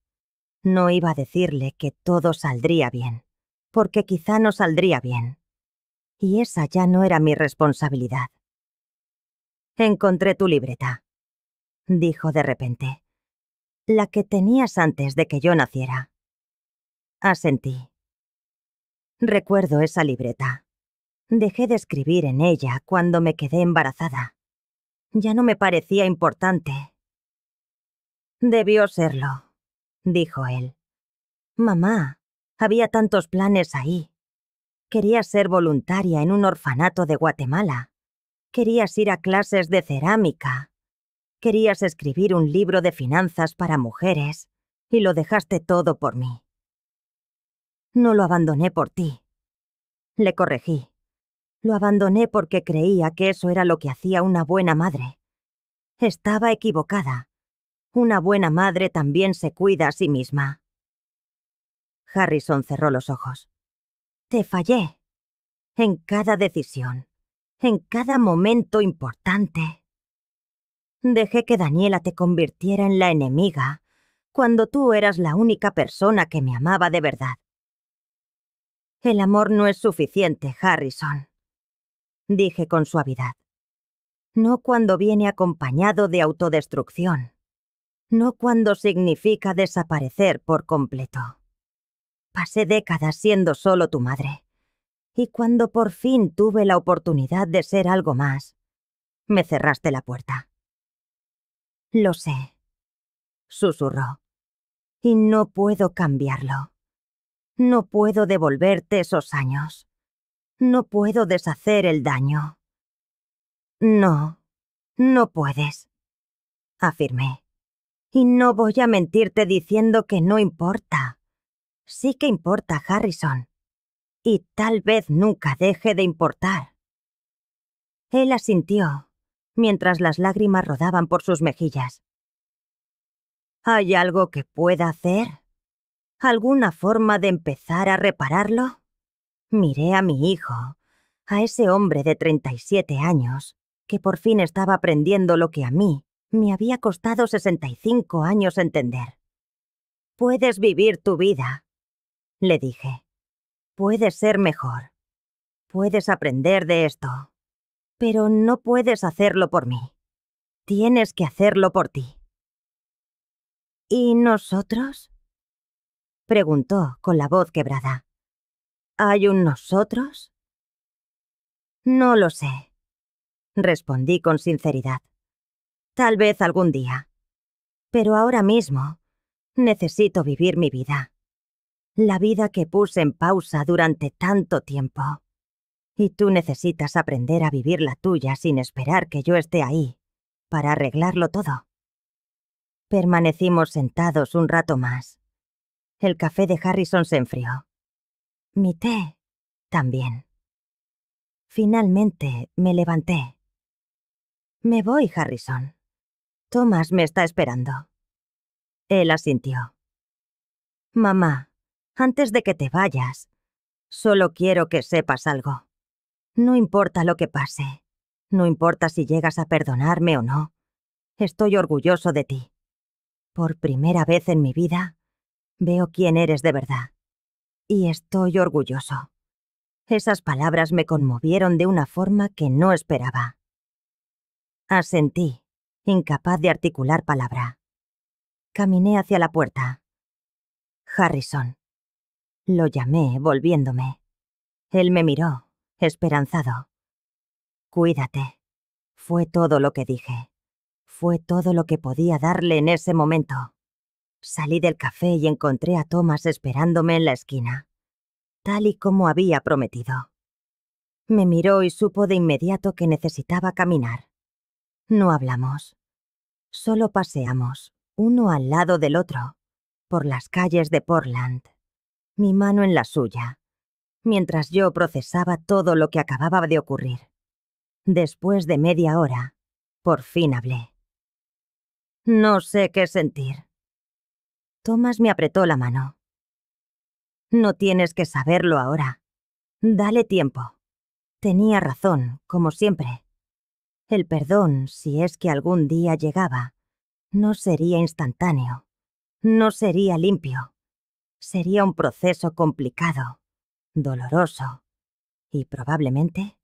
[SPEAKER 1] No iba a decirle que todo saldría bien, porque quizá no saldría bien. Y esa ya no era mi responsabilidad. «Encontré tu libreta», dijo de repente. «La que tenías antes de que yo naciera». Asentí. Recuerdo esa libreta. Dejé de escribir en ella cuando me quedé embarazada. Ya no me parecía importante, Debió serlo, dijo él. Mamá, había tantos planes ahí. Querías ser voluntaria en un orfanato de Guatemala. Querías ir a clases de cerámica. Querías escribir un libro de finanzas para mujeres. Y lo dejaste todo por mí. No lo abandoné por ti. Le corregí. Lo abandoné porque creía que eso era lo que hacía una buena madre. Estaba equivocada. Una buena madre también se cuida a sí misma. Harrison cerró los ojos. Te fallé. En cada decisión. En cada momento importante. Dejé que Daniela te convirtiera en la enemiga, cuando tú eras la única persona que me amaba de verdad. El amor no es suficiente, Harrison, dije con suavidad. No cuando viene acompañado de autodestrucción. No cuando significa desaparecer por completo. Pasé décadas siendo solo tu madre. Y cuando por fin tuve la oportunidad de ser algo más, me cerraste la puerta. Lo sé, susurró. Y no puedo cambiarlo. No puedo devolverte esos años. No puedo deshacer el daño. No, no puedes, afirmé. Y no voy a mentirte diciendo que no importa. Sí que importa, Harrison. Y tal vez nunca deje de importar. Él asintió, mientras las lágrimas rodaban por sus mejillas. ¿Hay algo que pueda hacer? ¿Alguna forma de empezar a repararlo? Miré a mi hijo, a ese hombre de 37 años, que por fin estaba aprendiendo lo que a mí me había costado 65 años entender. Puedes vivir tu vida, le dije. Puedes ser mejor. Puedes aprender de esto. Pero no puedes hacerlo por mí. Tienes que hacerlo por ti. ¿Y nosotros? Preguntó con la voz quebrada. ¿Hay un nosotros? No lo sé, respondí con sinceridad. Tal vez algún día. Pero ahora mismo necesito vivir mi vida. La vida que puse en pausa durante tanto tiempo. Y tú necesitas aprender a vivir la tuya sin esperar que yo esté ahí, para arreglarlo todo. Permanecimos sentados un rato más. El café de Harrison se enfrió. Mi té también. Finalmente me levanté. Me voy, Harrison. Thomas me está esperando. Él asintió. Mamá, antes de que te vayas, solo quiero que sepas algo. No importa lo que pase. No importa si llegas a perdonarme o no. Estoy orgulloso de ti. Por primera vez en mi vida, veo quién eres de verdad. Y estoy orgulloso. Esas palabras me conmovieron de una forma que no esperaba. Asentí, incapaz de articular palabra. Caminé hacia la puerta. Harrison. Lo llamé, volviéndome. Él me miró, esperanzado. Cuídate. Fue todo lo que dije. Fue todo lo que podía darle en ese momento. Salí del café y encontré a Thomas esperándome en la esquina, tal y como había prometido. Me miró y supo de inmediato que necesitaba caminar. No hablamos. Solo paseamos, uno al lado del otro, por las calles de Portland, mi mano en la suya, mientras yo procesaba todo lo que acababa de ocurrir. Después de media hora, por fin hablé. No sé qué sentir. Thomas me apretó la mano. No tienes que saberlo ahora. Dale tiempo. Tenía razón, como siempre. El perdón, si es que algún día llegaba, no sería instantáneo. No sería limpio. Sería un proceso complicado, doloroso y probablemente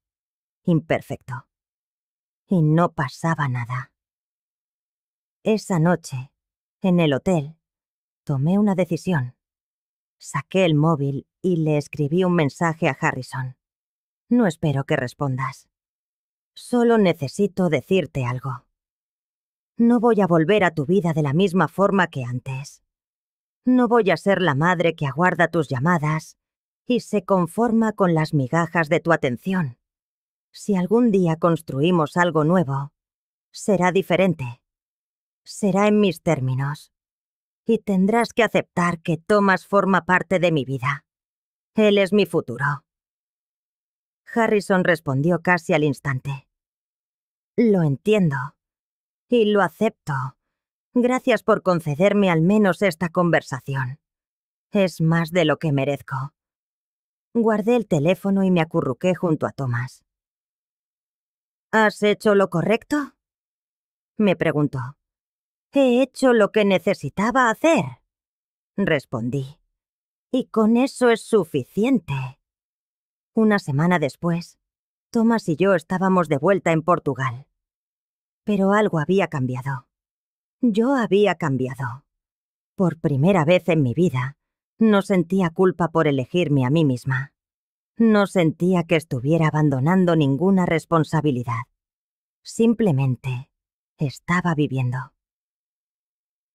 [SPEAKER 1] imperfecto. Y no pasaba nada. Esa noche, en el hotel, tomé una decisión. Saqué el móvil y le escribí un mensaje a Harrison. No espero que respondas. Solo necesito decirte algo. No voy a volver a tu vida de la misma forma que antes. No voy a ser la madre que aguarda tus llamadas y se conforma con las migajas de tu atención. Si algún día construimos algo nuevo, será diferente. Será en mis términos. Y tendrás que aceptar que Thomas forma parte de mi vida. Él es mi futuro. Harrison respondió casi al instante. Lo entiendo. Y lo acepto. Gracias por concederme al menos esta conversación. Es más de lo que merezco. Guardé el teléfono y me acurruqué junto a Thomas. ¿Has hecho lo correcto?, me preguntó. He hecho lo que necesitaba hacer, respondí. Y con eso es suficiente. Una semana después, Thomas y yo estábamos de vuelta en Portugal. Pero algo había cambiado. Yo había cambiado. Por primera vez en mi vida, no sentía culpa por elegirme a mí misma. No sentía que estuviera abandonando ninguna responsabilidad. Simplemente estaba viviendo.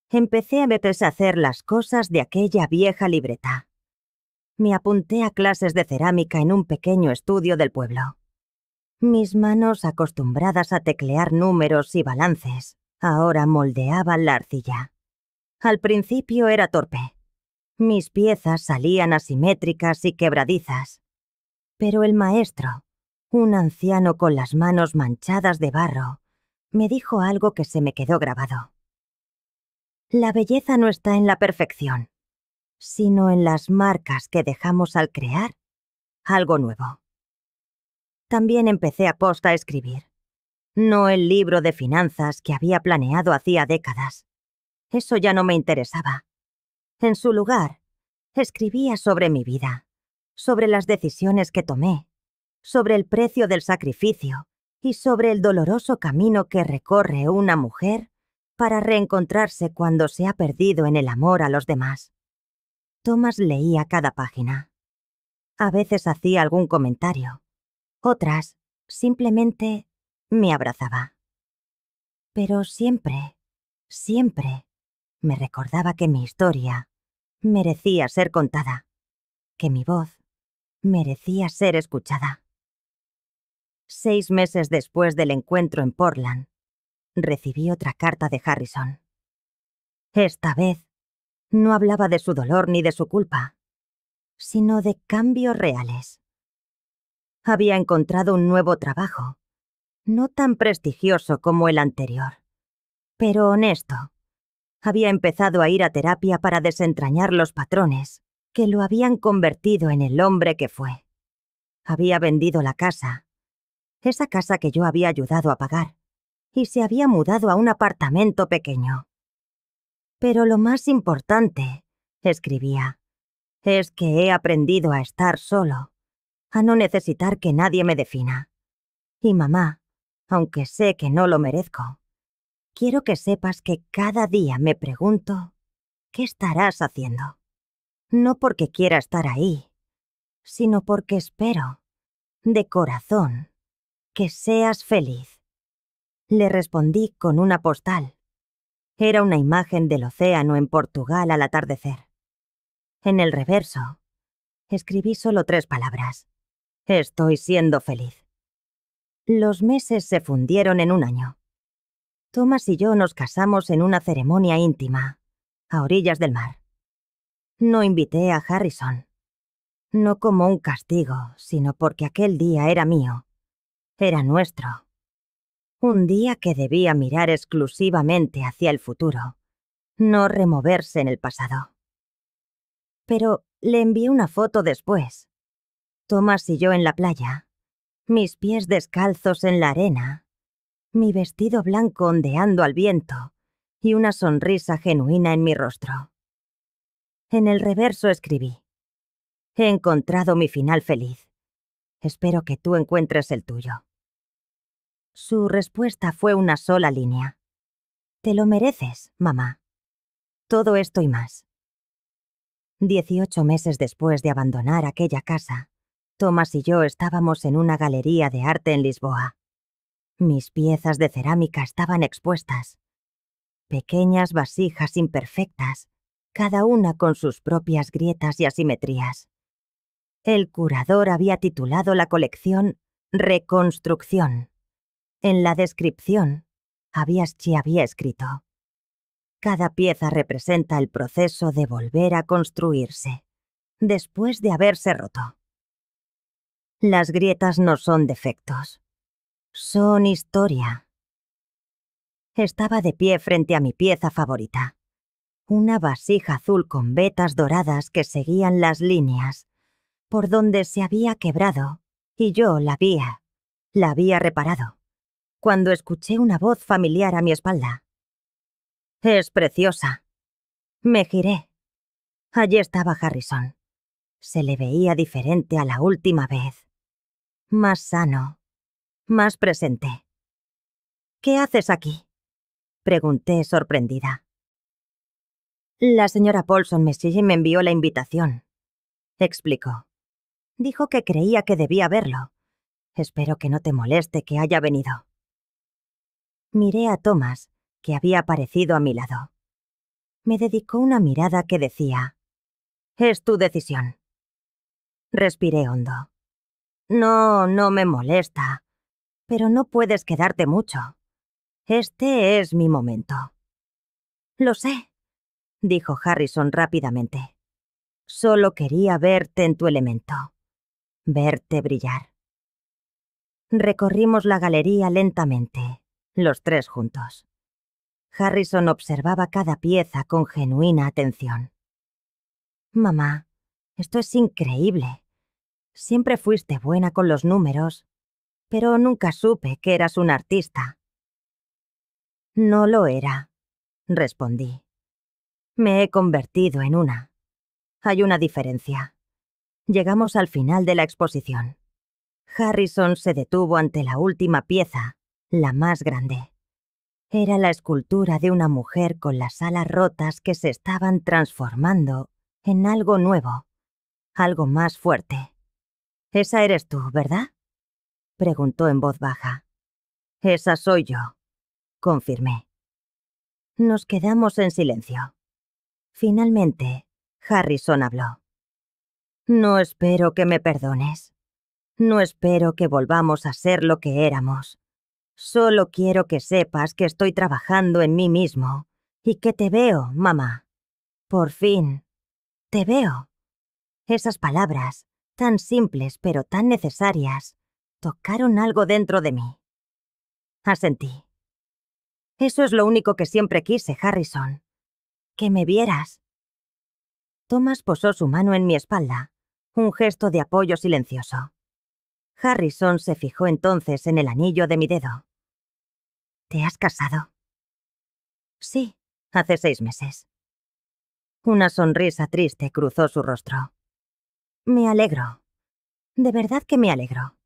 [SPEAKER 1] Empecé a deshacer las cosas de aquella vieja libreta. Me apunté a clases de cerámica en un pequeño estudio del pueblo. Mis manos, acostumbradas a teclear números y balances, ahora moldeaban la arcilla. Al principio era torpe. Mis piezas salían asimétricas y quebradizas. Pero el maestro, un anciano con las manos manchadas de barro, me dijo algo que se me quedó grabado. La belleza no está en la perfección, sino en las marcas que dejamos al crear algo nuevo. También empecé aposta a escribir. No el libro de finanzas que había planeado hacía décadas. Eso ya no me interesaba. En su lugar, escribía sobre mi vida, sobre las decisiones que tomé, sobre el precio del sacrificio y sobre el doloroso camino que recorre una mujer para reencontrarse cuando se ha perdido en el amor a los demás. Thomas leía cada página. A veces hacía algún comentario. Otras, simplemente, me abrazaba. Pero siempre, siempre, me recordaba que mi historia merecía ser contada, que mi voz merecía ser escuchada. 6 meses después del encuentro en Portland, recibí otra carta de Harrison. Esta vez, no hablaba de su dolor ni de su culpa, sino de cambios reales. Había encontrado un nuevo trabajo, no tan prestigioso como el anterior, pero honesto. Había empezado a ir a terapia para desentrañar los patrones que lo habían convertido en el hombre que fue. Había vendido la casa, esa casa que yo había ayudado a pagar, y se había mudado a un apartamento pequeño. Pero lo más importante, escribía, es que he aprendido a estar solo, a no necesitar que nadie me defina. Y mamá, aunque sé que no lo merezco, quiero que sepas que cada día me pregunto, ¿qué estarás haciendo? No porque quiera estar ahí, sino porque espero, de corazón, que seas feliz. Le respondí con una postal. Era una imagen del océano en Portugal al atardecer. En el reverso, escribí solo 3 palabras. Estoy siendo feliz. Los meses se fundieron en un año. Thomas y yo nos casamos en una ceremonia íntima, a orillas del mar. No invité a Harrison. No como un castigo, sino porque aquel día era mío. Era nuestro. Un día que debía mirar exclusivamente hacia el futuro, no removerse en el pasado. Pero le envié una foto después. Thomas y yo en la playa, mis pies descalzos en la arena, mi vestido blanco ondeando al viento y una sonrisa genuina en mi rostro. En el reverso escribí: he encontrado mi final feliz. Espero que tú encuentres el tuyo. Su respuesta fue una sola línea. Te lo mereces, mamá. Todo esto y más. 18 meses después de abandonar aquella casa, Thomas y yo estábamos en una galería de arte en Lisboa. Mis piezas de cerámica estaban expuestas, Pequeñas vasijas imperfectas, cada una con sus propias grietas y asimetrías. El curador había titulado la colección Reconstrucción. En la descripción, Abiaschi había escrito: cada pieza representa el proceso de volver a construirse, después de haberse roto. Las grietas no son defectos, son historia. Estaba de pie frente a mi pieza favorita, una vasija azul con vetas doradas que seguían las líneas por donde se había quebrado, y yo la había reparado, cuando escuché una voz familiar a mi espalda. «Es preciosa». Me giré. Allí estaba Harrison. Se le veía diferente a la última vez. Más sano, más presente. «¿Qué haces aquí?», pregunté sorprendida. «La señora Paulson Messier me envió la invitación», explicó. «Dijo que creía que debía verlo. Espero que no te moleste que haya venido». Miré a Thomas, que había aparecido a mi lado. Me dedicó una mirada que decía: «Es tu decisión». Respiré hondo. No me molesta, pero no puedes quedarte mucho. Este es mi momento». «Lo sé», dijo Harrison rápidamente. «Solo quería verte en tu elemento, verte brillar». Recorrimos la galería lentamente, los tres juntos. Harrison observaba cada pieza con genuina atención. «Mamá, esto es increíble. Siempre fuiste buena con los números, pero nunca supe que eras un artista». «No lo era», respondí. «Me he convertido en una. Hay una diferencia». Llegamos al final de la exposición. Harrison se detuvo ante la última pieza, la más grande. Era la escultura de una mujer con las alas rotas que se estaban transformando en algo nuevo, algo más fuerte. «Esa eres tú, ¿verdad?», preguntó en voz baja. «Esa soy yo», confirmé. Nos quedamos en silencio. Finalmente, Harrison habló. «No espero que me perdones. No espero que volvamos a ser lo que éramos. Solo quiero que sepas que estoy trabajando en mí mismo y que te veo, mamá. Por fin, te veo». Esas palabras, tan simples pero tan necesarias, tocaron algo dentro de mí. Asentí. «Eso es lo único que siempre quise, Harrison. Que me vieras». Thomas posó su mano en mi espalda, un gesto de apoyo silencioso. Harrison se fijó entonces en el anillo de mi dedo. «¿Te has casado?» «Sí, hace 6 meses». Una sonrisa triste cruzó su rostro. «Me alegro. De verdad que me alegro.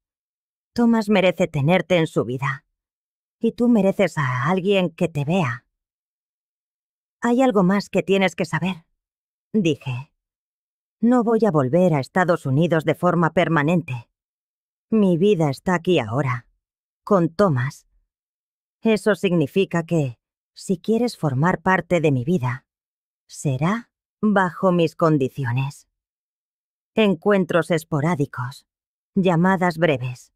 [SPEAKER 1] Thomas merece tenerte en su vida. Y tú mereces a alguien que te vea». «Hay algo más que tienes que saber», dije. «No voy a volver a Estados Unidos de forma permanente. Mi vida está aquí ahora, con Thomas. Eso significa que, si quieres formar parte de mi vida, será bajo mis condiciones. Encuentros esporádicos, llamadas breves.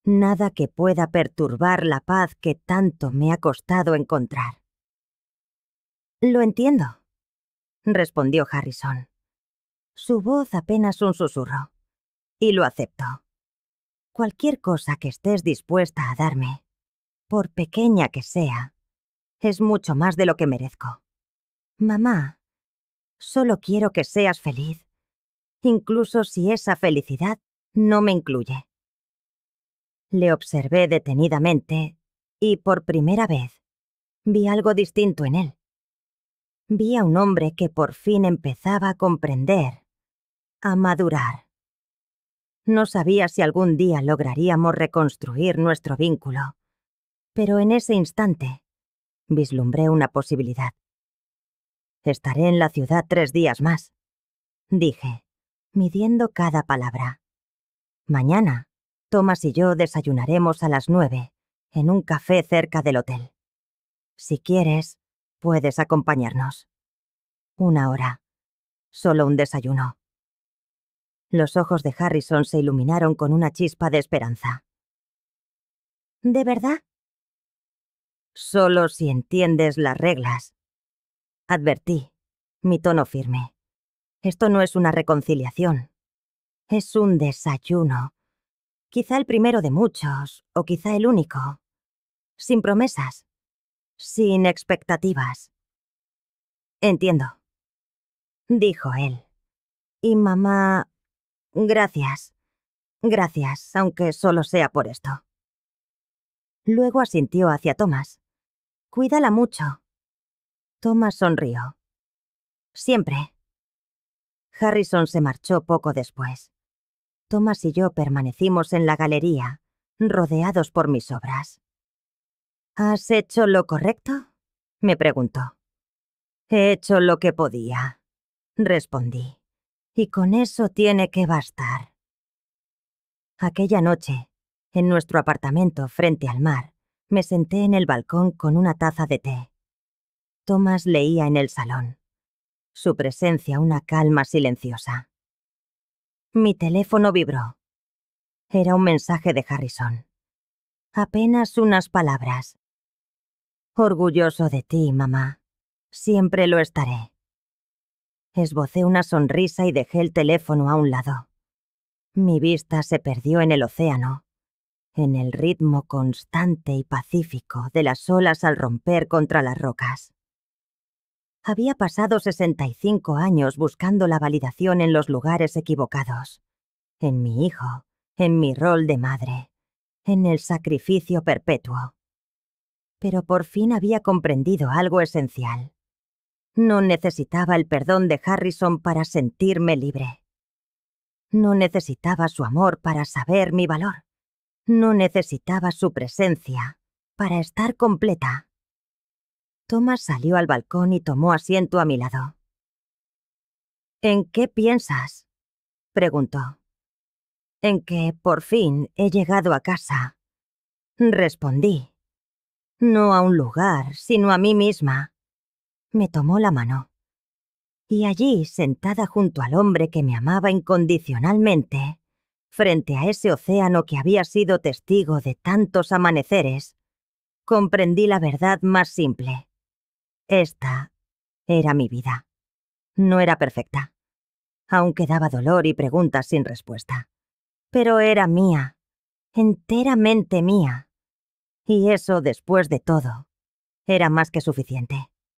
[SPEAKER 1] Nada que pueda perturbar la paz que tanto me ha costado encontrar». «Lo entiendo», respondió Harrison. Su voz apenas un susurro. «Y lo acepto. Cualquier cosa que estés dispuesta a darme, por pequeña que sea, es mucho más de lo que merezco. Mamá, solo quiero que seas feliz, incluso si esa felicidad no me incluye». Le observé detenidamente y, por primera vez, vi algo distinto en él. Vi a un hombre que por fin empezaba a comprender, a madurar. No sabía si algún día lograríamos reconstruir nuestro vínculo, pero en ese instante vislumbré una posibilidad. «Estaré en la ciudad 3 días más», dije, midiendo cada palabra. «Mañana, Thomas y yo desayunaremos a las 9 en un café cerca del hotel. Si quieres, puedes acompañarnos. 1 hora. Solo un desayuno. Los ojos de Harrison se iluminaron con una chispa de esperanza. ¿De verdad? Solo si entiendes las reglas. Advertí, mi tono firme. Esto no es una reconciliación. Es un desayuno. Quizá el primero de muchos, o quizá el único. Sin promesas. Sin expectativas. Entiendo, dijo él. Y mamá... Gracias. Gracias, aunque solo sea por esto. Luego asintió hacia Thomas. Cuídala mucho. Thomas sonrió. Siempre. Harrison se marchó poco después. Thomas y yo permanecimos en la galería, rodeados por mis obras. ¿Has hecho lo correcto?, me preguntó. He hecho lo que podía, respondí. Y con eso tiene que bastar. Aquella noche, en nuestro apartamento frente al mar, me senté en el balcón con una taza de té. Thomas leía en el salón. Su presencia una calma silenciosa. Mi teléfono vibró. Era un mensaje de Harrison. Apenas unas palabras. Orgulloso de ti, mamá. Siempre lo estaré. Esbocé una sonrisa y dejé el teléfono a un lado. Mi vista se perdió en el océano, en el ritmo constante y pacífico de las olas al romper contra las rocas. Había pasado 65 años buscando la validación en los lugares equivocados. En mi hijo, en mi rol de madre, en el sacrificio perpetuo. Pero por fin había comprendido algo esencial. No necesitaba el perdón de Harrison para sentirme libre. No necesitaba su amor para saber mi valor. No necesitaba su presencia para estar completa. Thomas salió al balcón y tomó asiento a mi lado. ¿En qué piensas?, preguntó. En que, por fin, he llegado a casa. Respondí. No a un lugar, sino a mí misma. Me tomó la mano. Y allí, sentada junto al hombre que me amaba incondicionalmente, frente a ese océano que había sido testigo de tantos amaneceres, comprendí la verdad más simple. Esta era mi vida. No era perfecta. Aún quedaba dolor y preguntas sin respuesta. Pero era mía, enteramente mía. Y eso, después de todo, era más que suficiente.